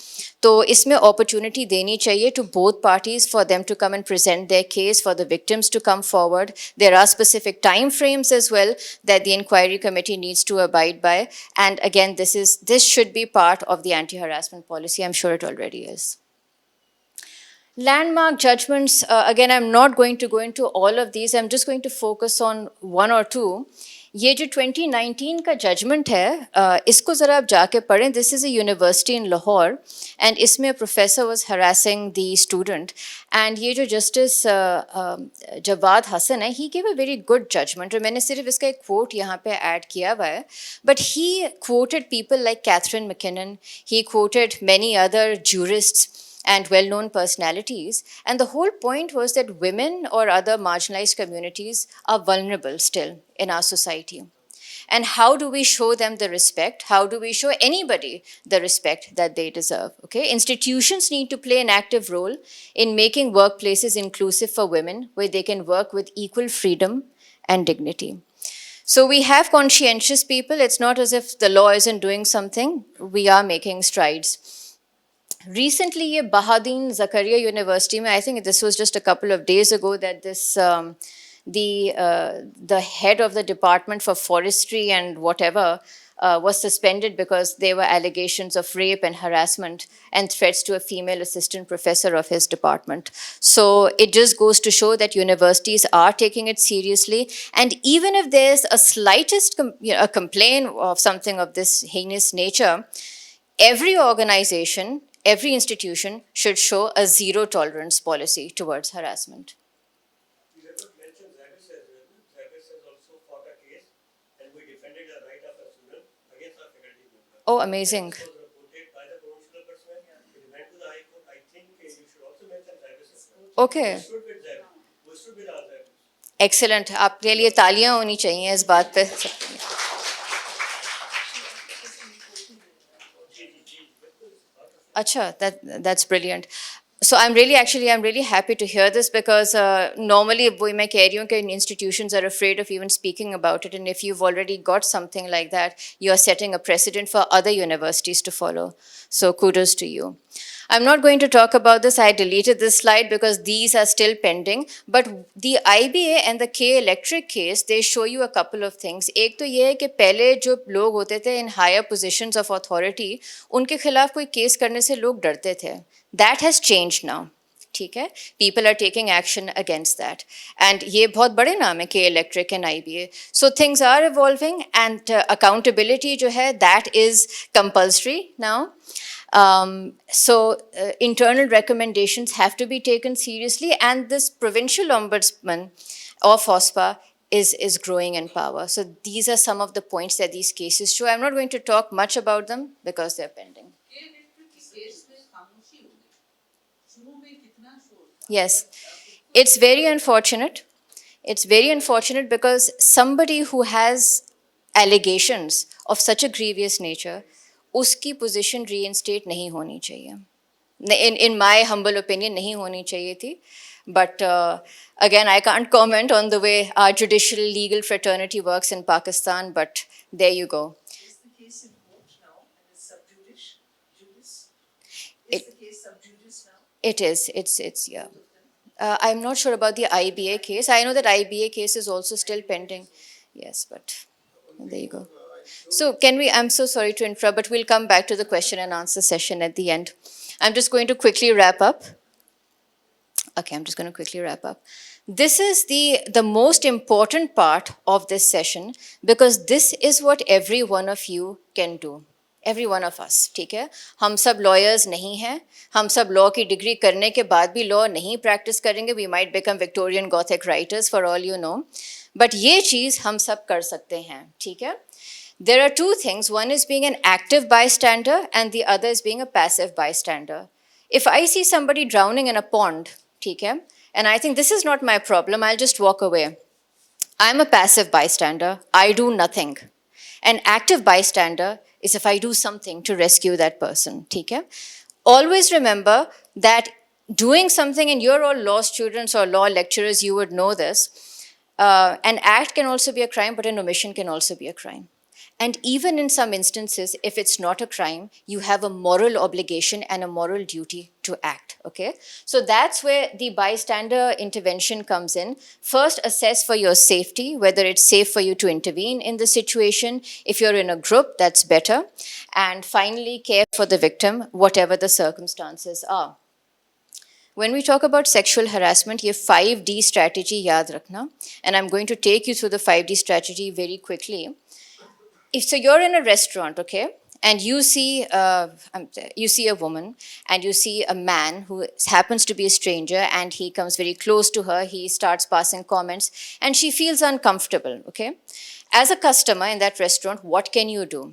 तो इसमें opportunity देनी चाहिए to both parties for them to come and present their case, for the victims to come forward. There are specific time frames as well that the inquiry committee needs to abide by. And again, this should be part of the anti-harassment policy. I'm sure it already is. Landmark judgments, again, I'm not going to go into all of these. I'm just going to focus on one or two. ये जो 2019 का judgement है, इसको ज़रा आप जाके पढ़ें. This is a university in Lahore and इसमें professor was harassing the student. And ये जो जस्टिस जवाद हसन है, he give a very good judgement. और मैंने सिर्फ इसका एक कोट यहाँ पे ऐड किया हुआ है. But he quoted people like Catharine MacKinnon, he quoted many other jurists and well-known personalities. And the whole point was that women or other marginalized communities are vulnerable still in our society. And how do we show them the respect? How do we show anybody the respect that they deserve? Okay, institutions need to play an active role in making workplaces inclusive for women, where they can work with equal freedom and dignity. So we have conscientious people. It's not as if the law isn't doing something. We are making strides. Recently, ये Bahadeen Zakaria University में, I think this was just a couple of days ago, that this the head of the department for forestry and whatever was suspended because there were allegations of rape and harassment and threats to a female assistant professor of his department. So it just goes to show that universities are taking it seriously. And even if there's a slightest a complaint of something of this heinous nature, every organization, every institution should show a zero tolerance policy towards harassment. You have not mentioned Zavis as well. Zavis has also fought a case and we defended the right of a student against our faculty member. Oh, amazing. It was reported by the provincial ombudsman. It went to the High Court. I think you should also mention Zavis as well. Okay. We stood with Zavis. We stood with our Zavis. Excellent. आपके लिए तालियां होनी चाहिए इस बात पे. अच्छा, that's brilliant. So I'm really happy to hear this because normally वही मैं कह रही हूँ कि institutions are afraid of even speaking about it, and if you've already got something like that, you are setting a precedent for other universities to follow. So kudos to you. I'm not going to talk about this. I deleted this slide because these are still pending. But the IBA and the K Electric case, they show you a couple of things. एक तो ये है कि पहले जो लोग होते थे in higher positions of authority, उनके खिलाफ कोई केस करने से लोग डरते थे. That has changed now. ठीक है, people are taking action against that, and ये बहुत बड़े नाम है K Electric and IBA. So things are evolving, and accountability जो है that is compulsory now. So internal recommendations have to be taken seriously, and this provincial ombudsman of OSPA is growing in power. So these are some of the points that these cases show. I'm not going to talk much about them because they're pending. Yes, it's very unfortunate. It's very unfortunate because somebody who has allegations of such a grievous nature, उसकी position reinstate नहीं होनी चाहिए. In my humble opinion, नहीं होनी चाहिए थी. But again, I can't comment on the way our judicial legal fraternity works in Pakistan, but there you go. Is the case in court now and is sub judice? Is the case sub judice now? It is. It's yeah. I'm not sure about the IBA case. I know that IBA case is also still pending. Yes, but there you go. So can we, I'm so sorry to interrupt, but we'll come back to the question and answer session at the end. I'm just going to quickly wrap up. Okay, I'm just going to quickly wrap up. This is the most important part of this session because this is what every one of you can do. Every one of us, ठीक है? हम सब lawyers नहीं हैं. हम सब law की degree करने के बाद भी law नहीं practice करेंगे. We might become Victorian Gothic writers for all you know. But ये चीज़ हम सब कर सकते हैं, ठीक है? There are two things. One is being an active bystander and the other is being a passive bystander. If I see somebody drowning in a pond, ठीक है? And I think this is not my problem, I'll just walk away. I'm a passive bystander. I do nothing. An active bystander is if I do something to rescue that person, ठीक है? Always remember that doing something, and you're all law students or law lecturers, you would know this, an act can also be a crime, but an omission can also be a crime. And even in some instances, if it's not a crime, you have a moral obligation and a moral duty to act, okay? So that's where the bystander intervention comes in. First, assess for your safety, whether it's safe for you to intervene in the situation. If you're in a group, that's better. And finally, care for the victim, whatever the circumstances are. When we talk about sexual harassment, ये 5D strategy याद रखना. And I'm going to take you through the 5D strategy very quickly. So you're in a restaurant, okay, and you see a woman and you see a man who happens to be a stranger, and he comes very close to her, he starts passing comments, and she feels uncomfortable, okay? As a customer in that restaurant, what can you do?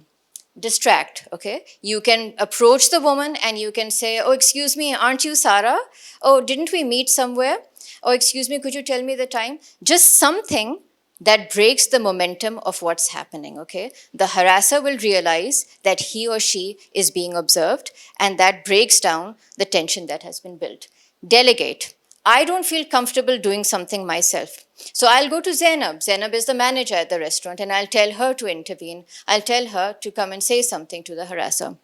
Distract, okay? You can approach the woman and you can say, oh, excuse me, aren't you Sarah? Oh, didn't we meet somewhere? Oh, excuse me, could you tell me the time? Just something that breaks the momentum of what's happening, okay? The harasser will realize that he or she is being observed, and that breaks down the tension that has been built. Delegate. I don't feel comfortable doing something myself. So I'll go to Zainab. Zainab is the manager at the restaurant, and I'll tell her to intervene. I'll tell her to come and say something to the harasser.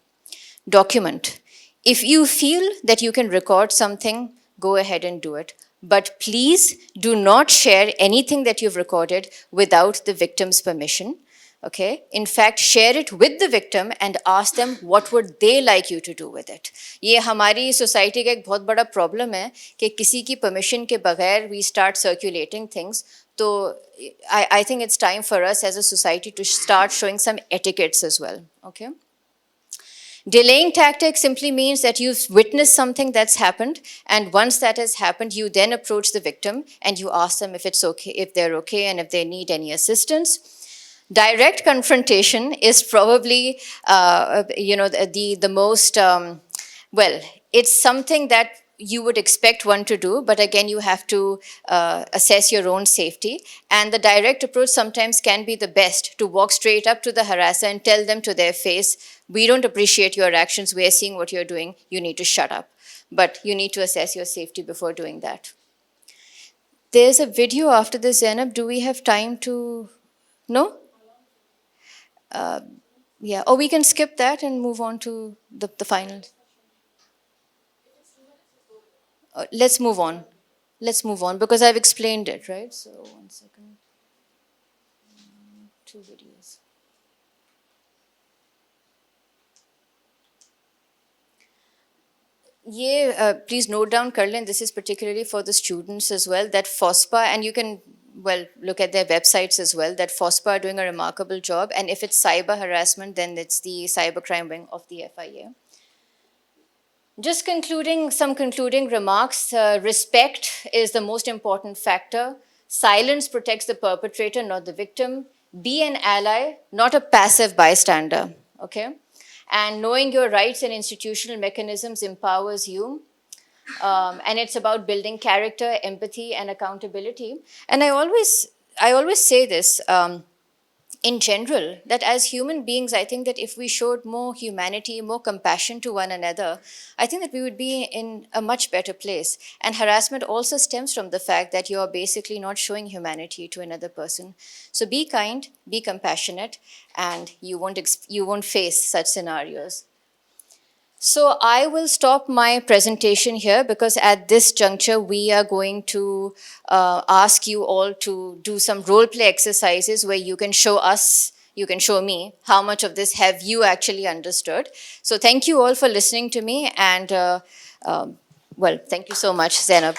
Document. If you feel that you can record something, go ahead and do it. But please do not share anything that you've recorded without the victim's permission, okay? In fact, share it with the victim and ask them what would they like you to do with it. ये हमारी society का एक बहुत बड़ा problem है कि किसी की permission के बगैर we start circulating things. So I think it's time for us as a society to start showing some etiquettes as well, okay? Delaying tactic simply means that you've witnessed something that's happened, and once that has happened, you then approach the victim and you ask them if it's okay, if they're okay, and if they need any assistance. Direct confrontation is probably, the most, well, it's something that you would expect one to do, but again, you have to assess your own safety. And the direct approach sometimes can be the best, to walk straight up to the harasser and tell them to their face, we don't appreciate your actions, we are seeing what you're doing, you need to shut up. but you need to assess your safety before doing that. There's a video after this, Zainab. Do we have time to? No? Yeah, or we can skip that and move on to the final. Let's move on. Let's move on because I've explained it, right? So, 1 second. 2 videos. Please note down, Karlin, this is particularly for the students as well, that FOSPA, and you can, well, look at their websites as well, that FOSPA are doing a remarkable job. And if it's cyber harassment, then it's the cybercrime wing of the FIA. Just some concluding remarks. Respect is the most important factor. Silence protects the perpetrator, not the victim. Be an ally, not a passive bystander, okay? And knowing your rights and institutional mechanisms empowers you. And it's about building character, empathy, and accountability. And I always say this, in general, that as human beings, I think that if we showed more humanity, more compassion to one another, I think that we would be in a much better place. And harassment also stems from the fact that you're basically not showing humanity to another person. So be kind, be compassionate, and you won't face such scenarios. So I will stop my presentation here because at this juncture, we are going to ask you all to do some role play exercises where you can show us, you can show me how much of this have you actually understood. So thank you all for listening to me and well, thank you so much, Zainab.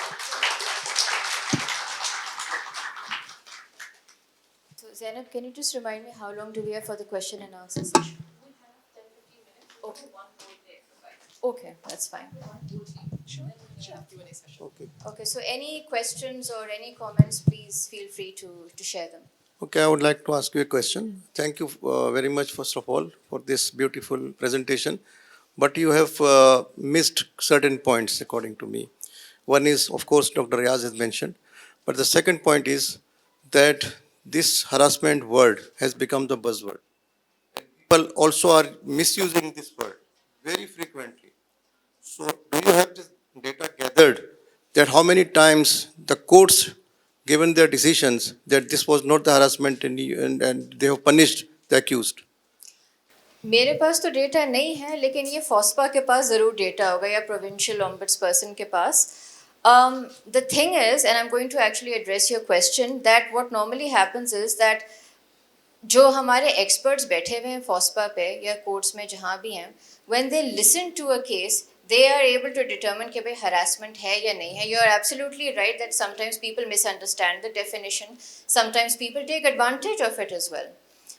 So Zainab, can you just remind me how long do we have for the question and answer session? Okay. Okay, that's fine. Okay, so any questions or any comments, please feel free to share them. Okay, I would like to ask you a question. Thank you very much, first of all, for this beautiful presentation. But you have missed certain points, according to me. One is, of course, Dr. Riaz has mentioned. But the second point is that this harassment word has become the buzzword. People also are misusing this word very frequently. So do you have this data gathered that how many times the courts given their decisions that this was not the harassment and they have punished the accused? मेरे पास तो data नहीं है लेकिन ये फॉस्पा के पास ज़रूर data होगा या प्रोविंशियल ऑम्बड्सपर्सन के पास. The thing is, and I'm going to actually address your question, that what normally happens is that जो हमारे experts बैठे हुए हैं फॉस्पा पे या कोर्ट्स में जहाँ भी हैं, when they listen to a case, they are able to determine कि भाई harassment है या नहीं है. You are absolutely right that sometimes people misunderstand the definition. Sometimes people take advantage of it as well.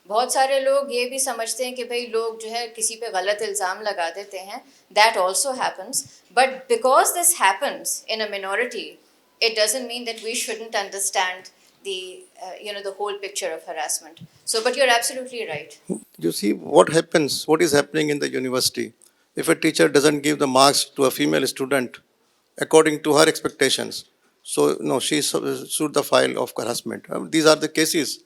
बहुत सारे लोग ये भी समझते हैं कि भाई लोग जो है किसी पे गलत इल्ज़ाम लगा देते हैं. That also happens. But because this happens in a minority, it doesn't mean that we shouldn't understand the the whole picture of harassment. So, but you're absolutely right. You see what happens, what is happening in the university. If a teacher doesn't give the marks to a female student according to her expectations, so no, she sued the file of harassment. These are the cases,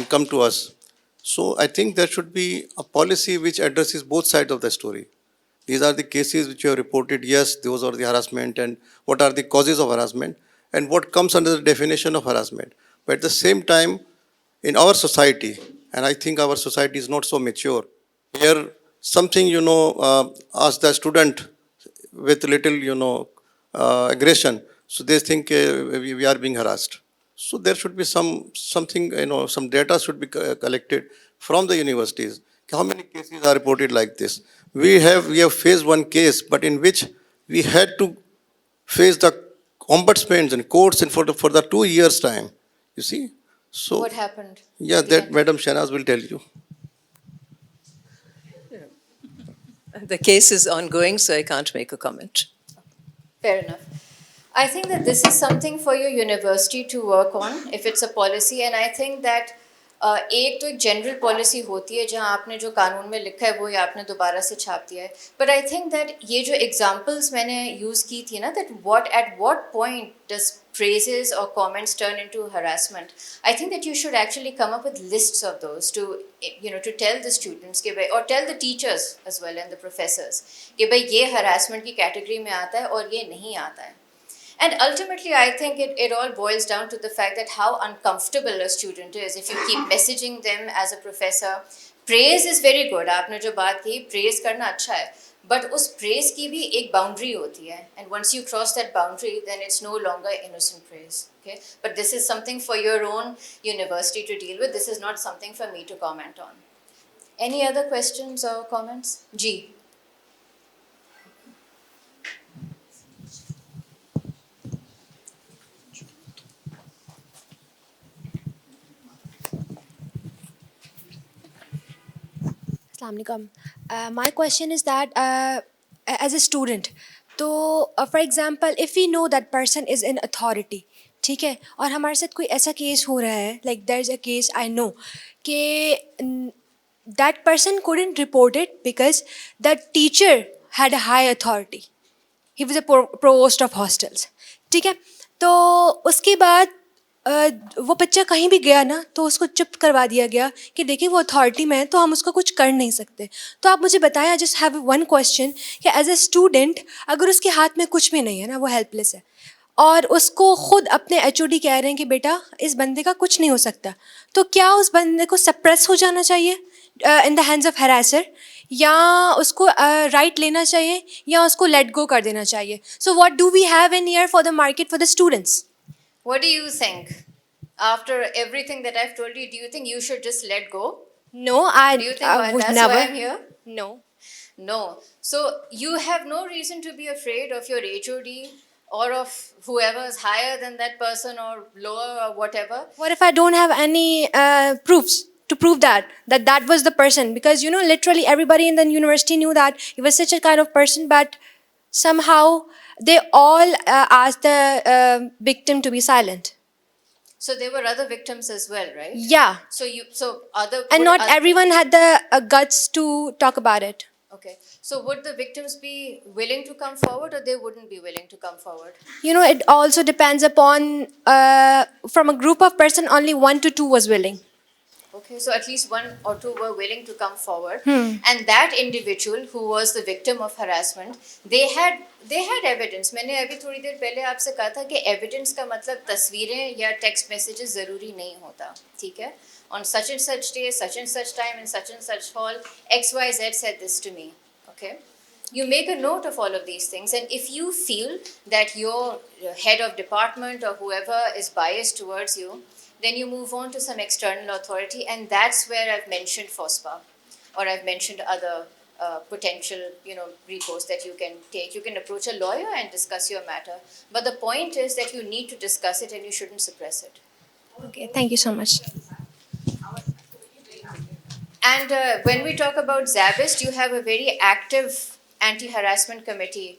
come to us. So I think there should be a policy which addresses both sides of the story. These are the cases which you have reported, yes, those are the harassment and what are the causes of harassment and what comes under the definition of harassment. But at the same time, in our society, and I think our society is not so mature, here something, ask the student with little, aggression, so they think we are being harassed. So there should be something, some data should be collected from the universities. How many cases are reported like this? We have faced one case, but in which we had to face the ombudsmen and courts and for the 2 years time. You see? So What happened? yeah, that Madam Shanaz will tell you. The case is ongoing, so I can't make a comment. Fair enough. I think that this is something for your university to work on if it's a policy, and I think that एक तो एक general policy होती है जहाँ आपने जो कानून में लिखा है वो ही आपने दोबारा से छाप दिया है, बट आई थिंक दैट ये जो एग्जांपल्स मैंने यूज़ की थी ना, that what point does praises or comments turn into harassment. I think that you should actually come up with lists of those to, to tell the students कि भाई, or tell the teachers as well and the professors कि भाई ये harassment की category में आता है और ये नहीं आता है. And ultimately, I think it all boils down to the fact that how uncomfortable a student is if you keep messaging them as a professor. Praise is very good. आपने जो बात की, praise करना अच्छा है. But उस praise की भी एक boundary होती है. And once you cross that boundary, then it's no longer innocent praise. Okay? But this is something for your own university to deal with. This is not something for me to comment on. Any other questions or comments? Ji. Assalamualaikum. My question is that as a student, तो for example, if we know that person is in authority, ठीक है, और हमारे साथ कोई ऐसा case हो रहा है, like there is a case I know कि that person couldn't report it because the teacher had a high authority. He was a provost of hostels. ठीक है, तो उसके बाद वो बच्चा कहीं भी गया ना तो उसको चुप करवा दिया गया कि देखिए वो अथॉरिटी में है तो हम उसका कुछ कर नहीं सकते. तो आप मुझे बताएं, I just have one question कि एज ए स्टूडेंट अगर उसके हाथ में कुछ भी नहीं है ना, वो हेल्पलेस है और उसको खुद अपने एचओडी कह रहे हैं कि बेटा इस बंदे का कुछ नहीं हो सकता, तो क्या उस बंदे को सप्रेस हो जाना चाहिए इन द हैंड्स ऑफ हैरेसर, या उसको राइट लेना चाहिए, या उसको लेट गो कर देना चाहिए? So what do we have in here for the market for the students? What do you think? After everything that I've told you, do you think you should just let go? No, I Do you think would that's never. why I'm here? No. No. So you have no reason to be afraid of your HOD or of whoever is higher than that person or lower or whatever. What if I don't have any proofs to prove that was the person? Because literally everybody in the university knew that he was such a kind of person, but somehow they all asked the victim to be silent. So there were other victims as well, right? Yeah, So other and would not oth- everyone had the guts to talk about it. Okay. So would the victims be willing to come forward or they wouldn't be willing to come forward? It also depends upon from a group of person, only 1 to 2 was willing. Okay, so at least 1 or 2 were willing to come forward, and that individual who was the victim of harassment, they had evidence. मैंने अभी थोड़ी देर पहले आपसे कहा था कि evidence का मतलब तस्वीरें या text messages ज़रूरी नहीं होता, ठीक है? On such and such day, such and such time, in such and such hall, XYZ said this to me. Okay, you make a note of all of these things, and if you feel that your head of department or whoever is biased towards you, then you move on to some external authority, and that's where I've mentioned FOSPA, or I've mentioned other potential, recourse that you can take. You can approach a lawyer and discuss your matter, but the point is that you need to discuss it and you shouldn't suppress it. Okay, thank you so much. And when we talk about Zabist, you have a very active anti-harassment committee.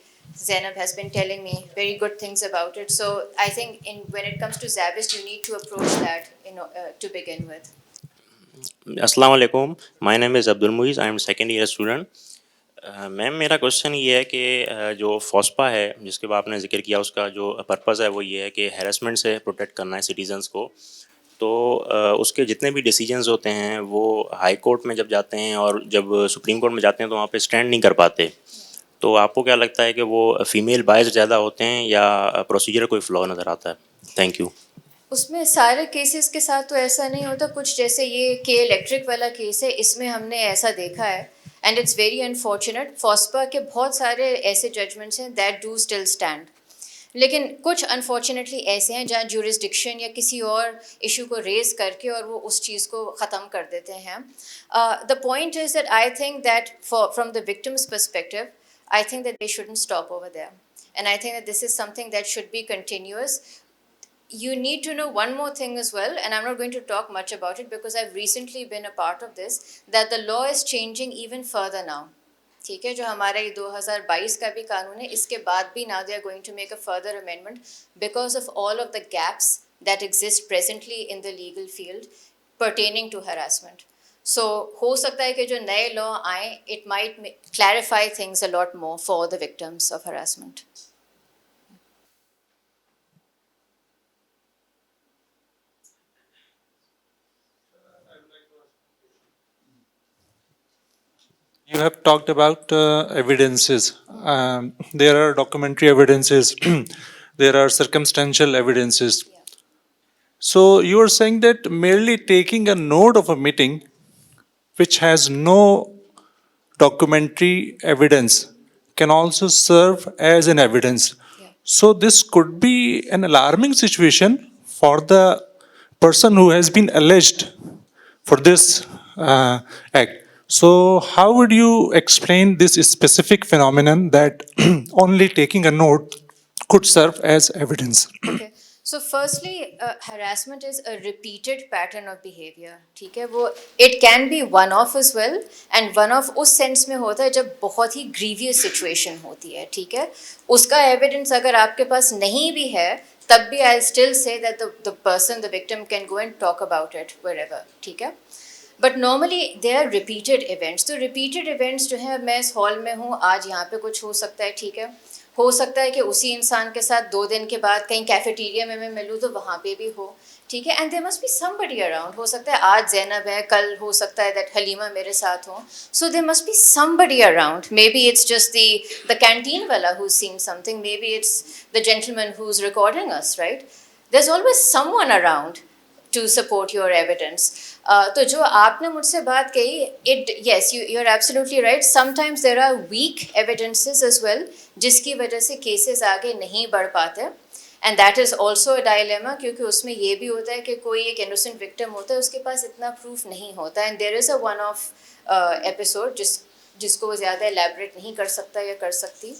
Zainab has been telling me very good things about it. So I think when it comes to Zabist, you need to approach that, to begin with. अस्सलाम वालेकुम, my name is Abdul Moiz, I am second year student. Ma'am मेरा question ये है कि जो फोस्पा है जिसके बाद आपने जिक्र किया, उसका जो पर्पज़ है वो ये है कि हैरेसमेंट से प्रोटेक्ट करना है सिटीज़न्स को. तो उसके जितने भी डिसीजंस होते हैं वो हाई कोर्ट में जब जाते हैं और जब सुप्रीम कोर्ट में जाते हैं तो वहाँ पे स्टैंड नहीं कर पाते. तो आपको क्या लगता है कि वो फीमेल बायस ज़्यादा होते हैं या प्रोसीजर कोई फ्लॉ नज़र आता है? Thank you. उसमें सारे केसेस के साथ तो ऐसा नहीं होता. कुछ जैसे ये के इलेक्ट्रिक वाला केस है, इसमें हमने ऐसा देखा है, एंड इट्स वेरी अनफॉर्चुनेट. फॉस्पा के बहुत सारे ऐसे जजमेंट्स हैं दैट डू स्टिल स्टैंड, लेकिन कुछ अनफॉर्चुनेटली ऐसे हैं जहाँ ज्यूरिसडिक्शन या किसी और इशू को रेज करके और वो उस चीज़ को ख़त्म कर देते हैं. The point is that I think that from the victims perspective, I think that they shouldn't stop over there. And I think that this is something that should be continuous. You need to know one more thing as well, and I'm not going to talk much about it because I've recently been a part of this, that the law is changing even further now. ठीक है, जो हमारा ये 2022 का भी कानून है, इसके बाद भी now they are going to make a further amendment because of all of the gaps that exist presently in the legal field. pertaining to harassment. So हो सकता है कि जो नए law आए, it might clarify things a lot more for the victims of harassment. You have talked about evidences. There are documentary evidences, there are circumstantial evidences. So you are saying that merely taking a note of a meeting which has no documentary evidence can also serve as an evidence. Yeah. So this could be an alarming situation for the person who has been alleged for this act. So how would you explain this specific phenomenon that only taking a note could serve as evidence? Okay. So firstly, harassment is a repeated pattern of behavior. ठीक है वो it can be one off as well, and one off उस sense में होता है जब बहुत ही grievous situation होती है. ठीक है उसका evidence अगर आपके पास नहीं भी है तब भी I'll still say that the person, the victim can go and talk about it wherever. ठीक है but normally they are repeated events. तो रिपीटेड इवेंट्स जो है, मैं इस हॉल में हूँ आज, यहाँ पे कुछ हो सकता है. ठीक है हो सकता है कि उसी इंसान के साथ 2 दिन के बाद कहीं कैफेटेरिया में मैं मिलूँ तो वहाँ पे भी हो. ठीक है and there must be somebody around. हो सकता है आज जैनब है, कल हो सकता है दैट हलीमा मेरे साथ हो. So there must be somebody around. Maybe it's just the canteen वाला who seen something, maybe it's the gentleman who is recording us, right. There is always someone around to support your evidence. तो जो आपने मुझसे बात कही, yes, you're absolutely right. Sometimes there are weak evidences as well, जिसकी वजह से cases आगे नहीं बढ़ पाते. And that is also a dilemma, क्योंकि उसमें ये भी होता है कि कोई एक innocent victim होता है, उसके पास इतना proof नहीं होता. And there is a one-off episode जिसको वो ज़्यादा elaborate नहीं कर सकता या कर सकती.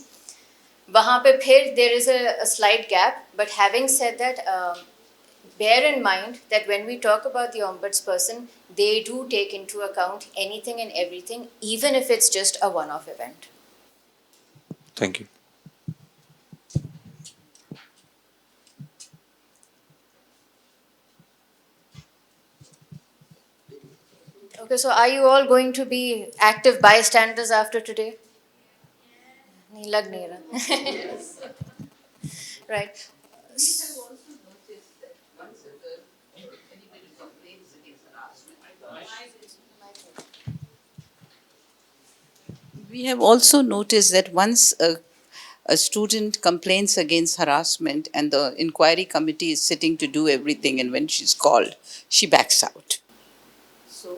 वहाँ पे फिर there is a slight gap. But having said that, bear in mind that when we talk about the ombudsperson, they do take into account anything and everything, even if it's just a one-off event. Thank you. Okay, so are you all going to be active bystanders after today? नहीं लग नहीं रहा. Right. We have also noticed that once a student complains against harassment and the inquiry committee is sitting to do everything, and when she's called, she backs out. So,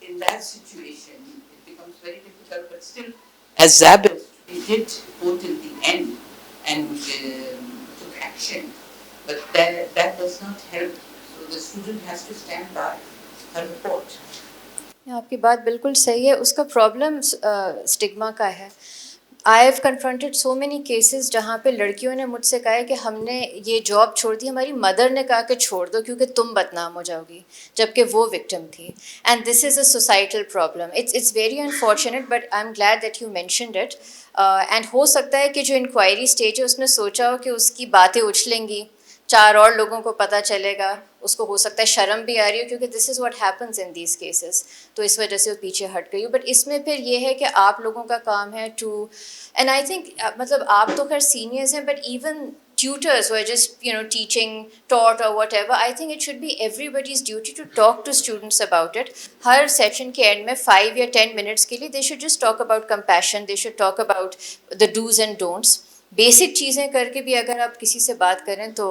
in that situation, it becomes very difficult, but still, as Zabel, we did go till the end and took action, but that does not help. So, the student has to stand by her report. आपकी बात बिल्कुल सही है. उसका problem stigma का है. I have confronted so many cases जहाँ पे लड़कियों ने मुझसे कहा है कि हमने ये जॉब छोड़ दी, हमारी मदर ने कहा कि छोड़ दो क्योंकि तुम बदनाम हो जाओगी, जबकि वो विक्टिम थी. And this is a societal problem. It's very unfortunate, but I am glad that you mentioned it. And हो सकता है कि जो इंक्वायरी स्टेज है उसने सोचा हो कि उसकी बातें उछलेंगी, 4 और लोगों को पता चलेगा, उसको हो सकता है शर्म भी आ रही हो क्योंकि this is what happens in these cases. तो इस वजह से वो पीछे हट गई हो. बट इसमें फिर ये है कि आप लोगों का काम है टू, एंड आई थिंक मतलब आप तो खैर सीनियर्स हैं, but even tutors who are just teaching, taught or whatever, I think it should be everybody's duty to talk to students about it. Her session के एंड में 5 या 10 minutes के लिए they should just talk about compassion, they should talk about the do's and don'ts. Basic चीज़ें करके भी अगर आप किसी से बात करें तो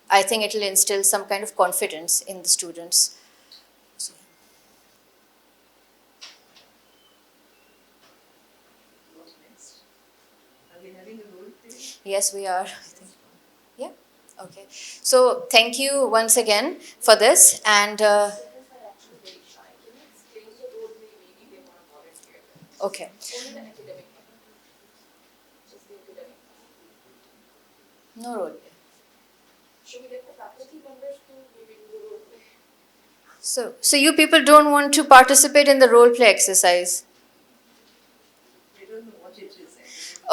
I think it will instill some kind of confidence in the students. Yes, we are. Yeah. Okay. So thank you once again for this, and okay. No role play. So you people don't want to participate in the role play exercise?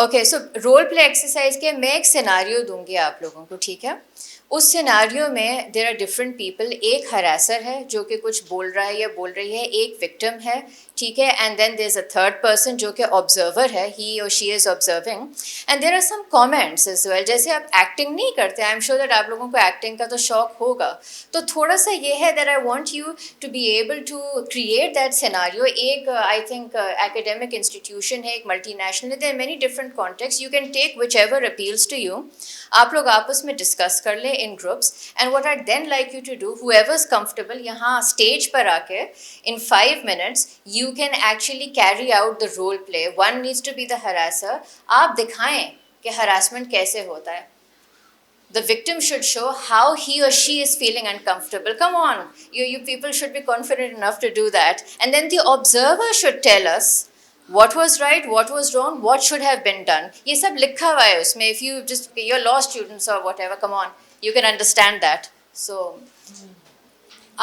Okay, so role play exercise के मैं एक scenario दूंगी आप लोगों को, ठीक है. उस सिनारियो में देर आर डिफरेंट पीपल, एक हरासर है जो कि कुछ बोल रहा है या बोल रही है, एक विक्टिम है, ठीक है, and then there is a third person जो कि ऑब्जर्वर है, ही और she is observing, and there are some comments as well. जैसे आप एक्टिंग नहीं करते, आई एम श्योर दैट आप लोगों को एक्टिंग का तो शौक होगा, तो थोड़ा सा ये है that I want you to be able to create that scenario. एक आई थिंक एकेडमिक इंस्टीट्यूशन है, एक मल्टीनेशनल है, there are many different context, you can take whichever appeals to you. आप लोग आपस में डिस्कस कर लें in groups, and what I then like you to do, whoever is comfortable, यहाँ स्टेज पर आके in 5 minutes you can actually carry out the role play. One needs to be the harasser. आप दिखाएं कि harassment कैसे होता है. The victim should show how he or she is feeling uncomfortable. Come on, you people should be confident enough to do that. And then the observer should tell us what was right, what was wrong, what should have been done. ये सब लिखा हुआ है उसमें. If you just, you're law students or whatever, come on, you can understand that. So,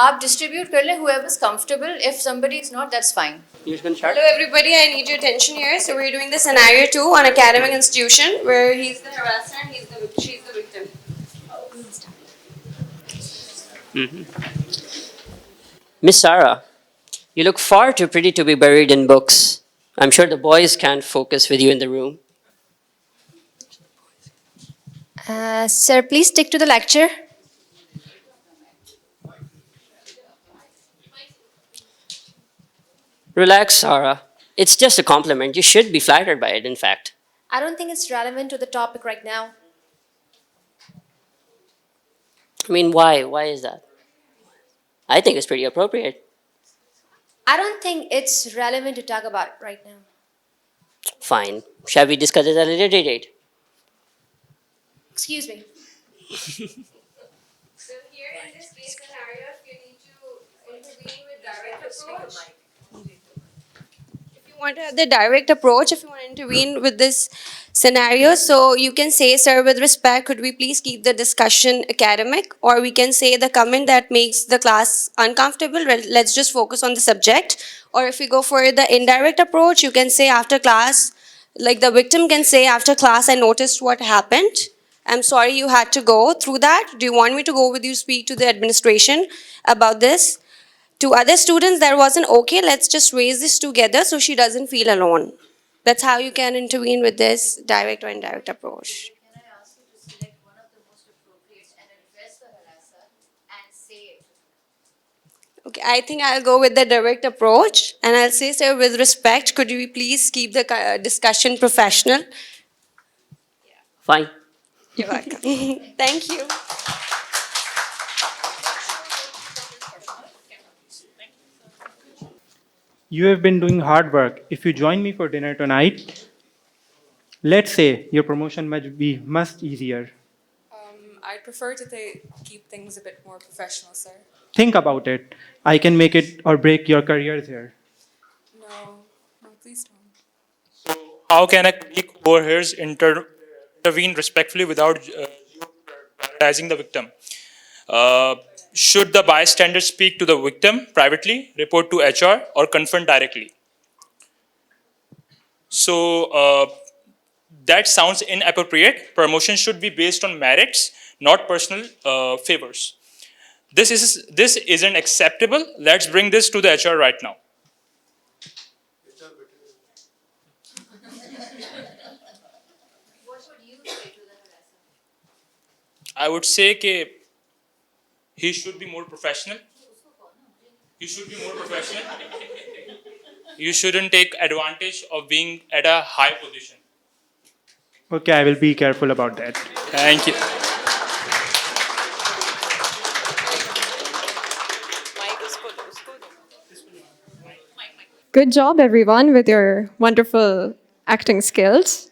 आप distribute कर लें, whoever's comfortable. If somebody is not, that's fine. You can start. Hello everybody, I need your attention here. So we're doing the scenario 2 on academic institution where he's the harasser and she's the victim. Miss Sarah, you look far too pretty to be buried in books. I'm sure the boys can't focus with you in the room. Sir, please stick to the lecture. Relax, Sarah. It's just a compliment. You should be flattered by it, in fact. I don't think it's relevant to the topic right now. I mean, why? Why is that? I think it's pretty appropriate. I don't think it's relevant to talk about it right now. Fine. Shall we discuss it at a later date? Excuse me. So here in this case scenario, if you need to intervene with direct approach, if you want to have the direct approach, if you want to intervene with this scenario, so you can say, sir, with respect, could we please keep the discussion academic? Or we can say the comment that makes the class uncomfortable, well, let's just focus on the subject. Or if we go for the indirect approach, you can say after class, like the victim can say after class, I noticed what happened. I'm sorry you had to go through that. Do you want me to go with you, speak to the administration about this? To other students, that wasn't okay. Let's just raise this together so she doesn't feel alone. That's how you can intervene with this direct or indirect approach. Can I ask you to select one of the most appropriate and address the harasser and say it? Okay, I think I'll go with the direct approach and I'll say, sir, with respect, could you please keep the discussion professional? Fine. You're welcome. Thank you. You have been doing hard work. If you join me for dinner tonight, let's say your promotion might be much easier. I'd prefer to keep things a bit more professional, sir. Think about it. I can make it or break your career here. No, please don't. So, how can a colleague overhears intervene respectfully without you paralyzing the victim? Should the bystander speak to the victim privately, report to HR, or confront directly? So, that sounds inappropriate. Promotion should be based on merits, not personal favors. This isn't acceptable. Let's bring this to the HR right now. What would you say to the harasser? I would say that he should be more professional. You should be more professional. You shouldn't take advantage of being at a high position. Okay, I will be careful about that. Thank you. Good job, everyone, with your wonderful acting skills.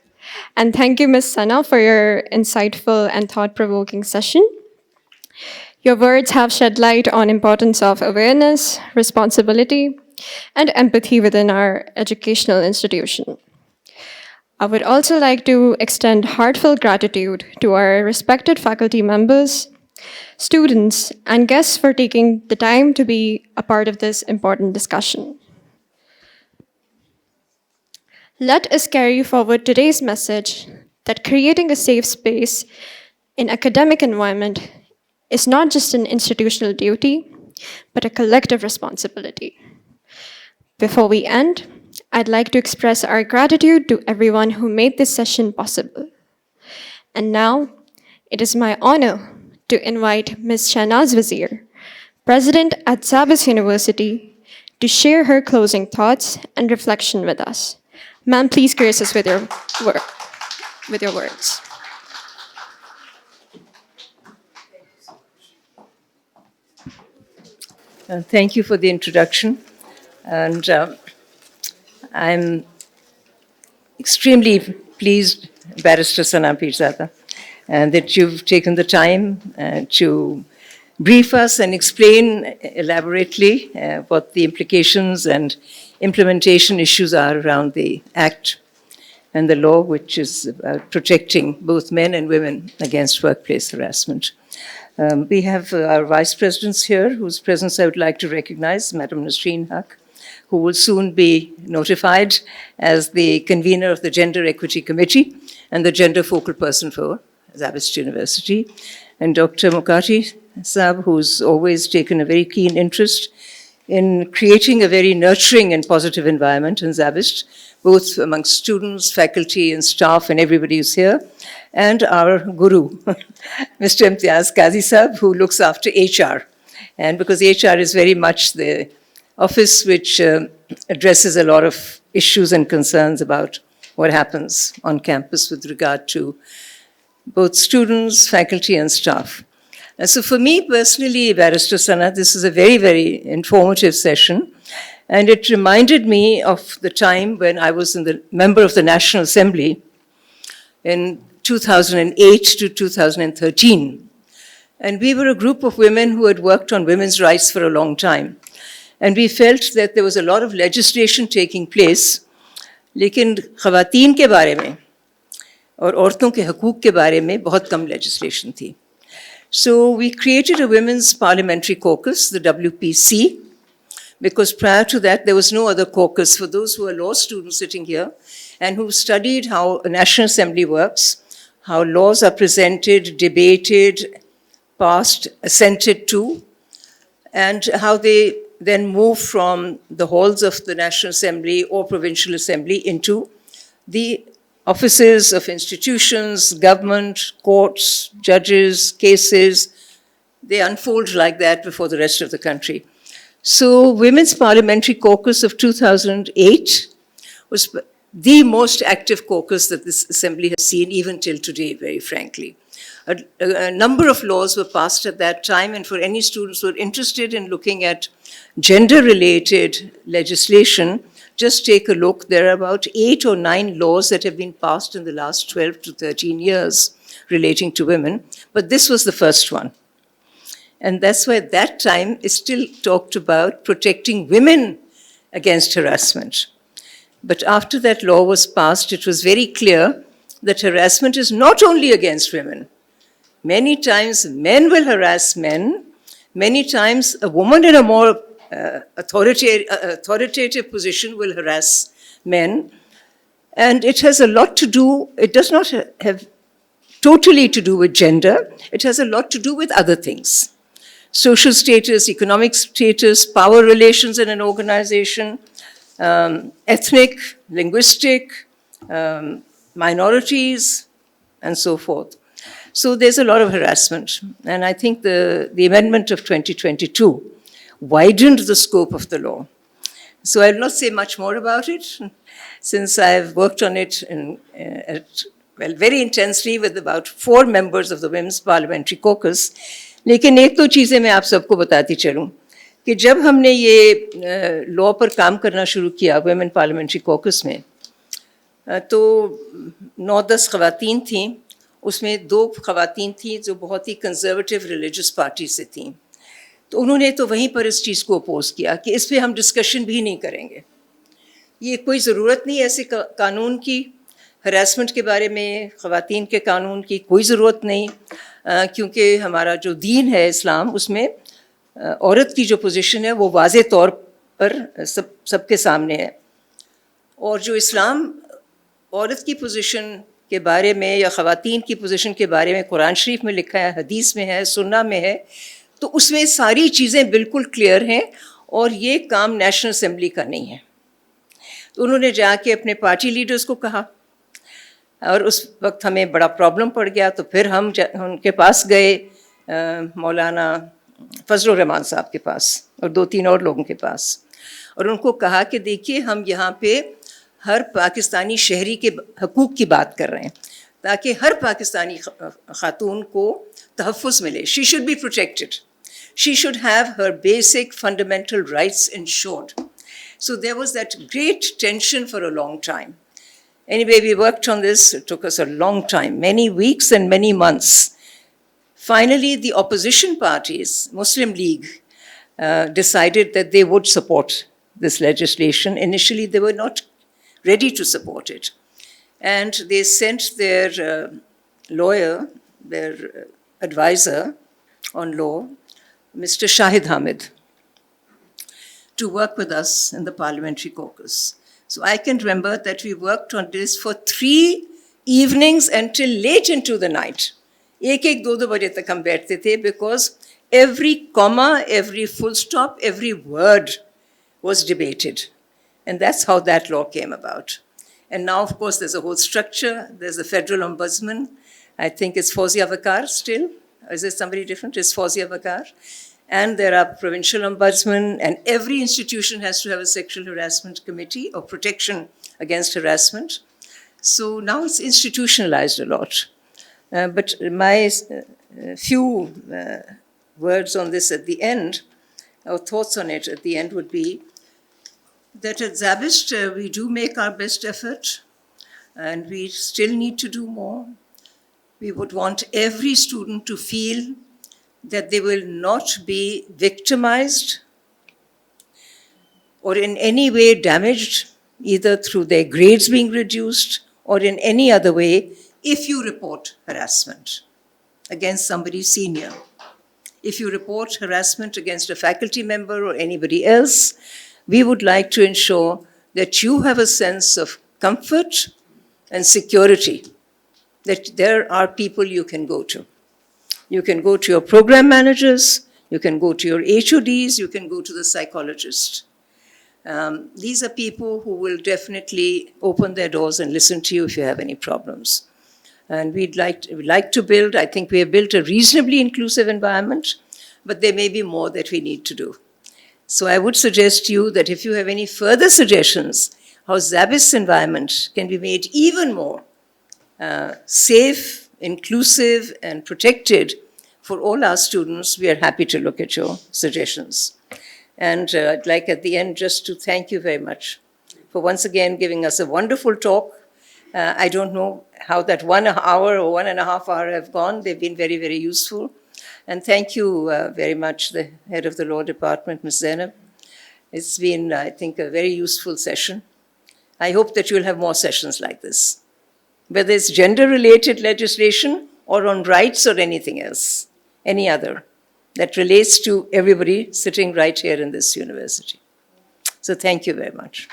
And thank you, Ms. Sana, for your insightful and thought-provoking session. Your words have shed light on importance of awareness, responsibility, and empathy within our educational institution. I would also like to extend heartfelt gratitude to our respected faculty members, students, and guests for taking the time to be a part of this important discussion. Let us carry forward today's message that creating a safe space in academic environment is not just an institutional duty, but a collective responsibility. Before we end, I'd like to express our gratitude to everyone who made this session possible. And now, it is my honor to invite Ms. Shahnaz Wazir, President at Zabist University, to share her closing thoughts and reflection with us. Ma'am, please grace us with your words. Thank you for the introduction. And I'm extremely pleased, Barrister Sana Pirzada, that you've taken the time to brief us and explain elaborately what the implications and implementation issues are around the Act and the law, which is protecting both men and women against workplace harassment. We have our vice presidents here, whose presence I would like to recognize, Madam Nasreen Haq, who will soon be notified as the convener of the Gender Equity Committee and the gender focal person for Zabist University, and Dr. Mukati Saab, who's always taken a very keen interest in creating a very nurturing and positive environment in Zabist, both amongst students, faculty, and staff, and everybody who's here, and our guru, Mr. Imtiaz Qazi Saab, who looks after HR. And because HR is very much the office which addresses a lot of issues and concerns about what happens on campus with regard to both students, faculty, and staff. And so for me personally, Barrister Sana, this is a very, very informative session. And it reminded me of the time when I was the member of the National Assembly in 2008 to 2013. And we were a group of women who had worked on women's rights for a long time. And we felt that there was a lot of legislation taking place, लेकिन ख़वातीन के बारे में और औरतों के हकूक़ के बारे में बहुत कम legislation थी. So we created a women's parliamentary caucus, the WPC, because prior to that there was no other caucus. For those who are law students sitting here and who've studied how a National Assembly works, how laws are presented, debated, passed, assented to, and how they then move from the halls of the National Assembly or Provincial Assembly into the offices of institutions, government, courts, judges, cases. They unfold like that before the rest of the country. So Women's Parliamentary Caucus of 2008 was the most active caucus that this assembly has seen even till today, very frankly. A number of laws were passed at that time, and for any students who are interested in looking at gender-related legislation, just take a look. There are about 8 or 9 laws that have been passed in the last 12 to 13 years relating to women, but this was the first one. And that's why at that time it still talked about protecting women against harassment. But after that law was passed, it was very clear that harassment is not only against women. Many times men will harass men. Many times a woman in a more authoritative position will harass men. And it has a lot to do, it does not have totally to do with gender. It has a lot to do with other things. Social status, economic status, power relations in an organization, ethnic, linguistic, minorities, and so forth. So there's a lot of harassment. And I think the amendment of 2022 widened the scope of the law. So I'll not say much more about it, since I've worked on it very intensely with about 4 members of the Women's Parliamentary Caucus. लेकिन एक तो चीज़ें मैं आप सबको बताती चलूँ कि जब हमने ये लॉ पर काम करना शुरू किया वुमेन पार्लियामेंट्री कॉकस में, तो 9-10 ख़वातीन थीं. उसमें 2 ख़वातीन थीं जो बहुत ही कंजर्वेटिव रिलीजियस पार्टी से थीं. तो उन्होंने तो वहीं पर इस चीज़ को अपोज किया कि इस पर हम डिस्कशन भी नहीं करेंगे. ये कोई ज़रूरत नहीं ऐसे कानून की, हरासमेंट के बारे में, ख़वातीन के कानून की कोई ज़रूरत नहीं, क्योंकि हमारा जो दीन है इस्लाम, उसमें औरत की जो पोजीशन है वो वाज़े तौर पर सबके सामने है. और जो इस्लाम औरत की पोजीशन के बारे में या ख़वातीन की पोजीशन के बारे में कुरान शरीफ में लिखा है, हदीस में है, सुन्ना में है, तो उसमें सारी चीज़ें बिल्कुल क्लियर हैं और ये काम नेशनल असेंबली का नहीं है। तो उन्होंने जाके अपने पार्टी लीडर्स को कहा और उस वक्त हमें बड़ा प्रॉब्लम पड़ गया, तो फिर हम उनके पास गए, मौलाना फजलुर रहमान साहब के पास और 2-3 और लोगों के पास, और उनको कहा कि देखिए हम यहाँ पे हर पाकिस्तानी शहरी के हकूक़ की बात कर रहे हैं ताकि हर पाकिस्तानी खातून को तहफ़्फ़ुज़ मिले। She should be protected, she should have her basic fundamental rights insured. So there was that great tension for a long time. Anyway, we worked on this. It took us a long time, many weeks and many months. Finally, the opposition parties, Muslim League, decided that they would support this legislation. Initially, they were not ready to support it. And they sent their lawyer, their advisor on law, Mr. Shahid Hamid, to work with us in the parliamentary caucus. So I can remember that we worked on this for 3 evenings until late into the night. 1-2 बजे तक हम बैठते थे because every comma, every full stop, every word was debated. And that's how that law came about. And now, of course, there's a whole structure. There's the federal ombudsman. I think it's Fawzia Vakar still. Or is it somebody different? It's Fawzia Vakar. And there are provincial ombudsmen, and every institution has to have a sexual harassment committee or protection against harassment. So now it's institutionalized a lot. But my few words on this at the end, or thoughts on it at the end would be that at Zabist we do make our best effort, and we still need to do more. We would want every student to feel that they will not be victimized or in any way damaged, either through their grades being reduced or in any other way, if you report harassment against somebody senior. If you report harassment against a faculty member or anybody else, we would like to ensure that you have a sense of comfort and security, that there are people you can go to. You can go to your program managers, you can go to your HODs, you can go to the psychologist. These are people who will definitely open their doors and listen to you if you have any problems. And we'd like to build, I think we have built a reasonably inclusive environment, but there may be more that we need to do. So I would suggest to you that if you have any further suggestions how Zabist's environment can be made even more safe, inclusive, and protected for all our students, we are happy to look at your suggestions. And I'd like at the end just to thank you very much for once again giving us a wonderful talk. I don't know how that 1 hour or 1.5 hours have gone. They've been very, very useful. And thank you very much, the head of the law department, Ms. Zainab. It's been, I think, a very useful session. I hope that you'll have more sessions like this, whether it's gender-related legislation or on rights or anything else, any other, that relates to everybody sitting right here in this university. So thank you very much.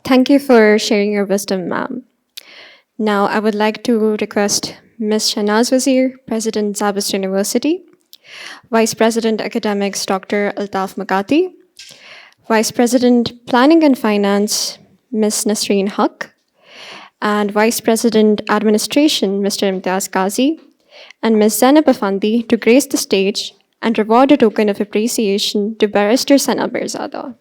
Thank you for sharing your wisdom, ma'am. Now, I would like to request Ms. Shahnaz Wazir, President, Zabist University, Vice President, Academics, Dr. Altaf Makati, Vice President, Planning and Finance, Ms. Nasreen Haq, and Vice President, Administration, Mr. Imtiaz Qazi, and Ms. Zainab Afandi to grace the stage and reward a token of appreciation to Barrister Sana Mirzada.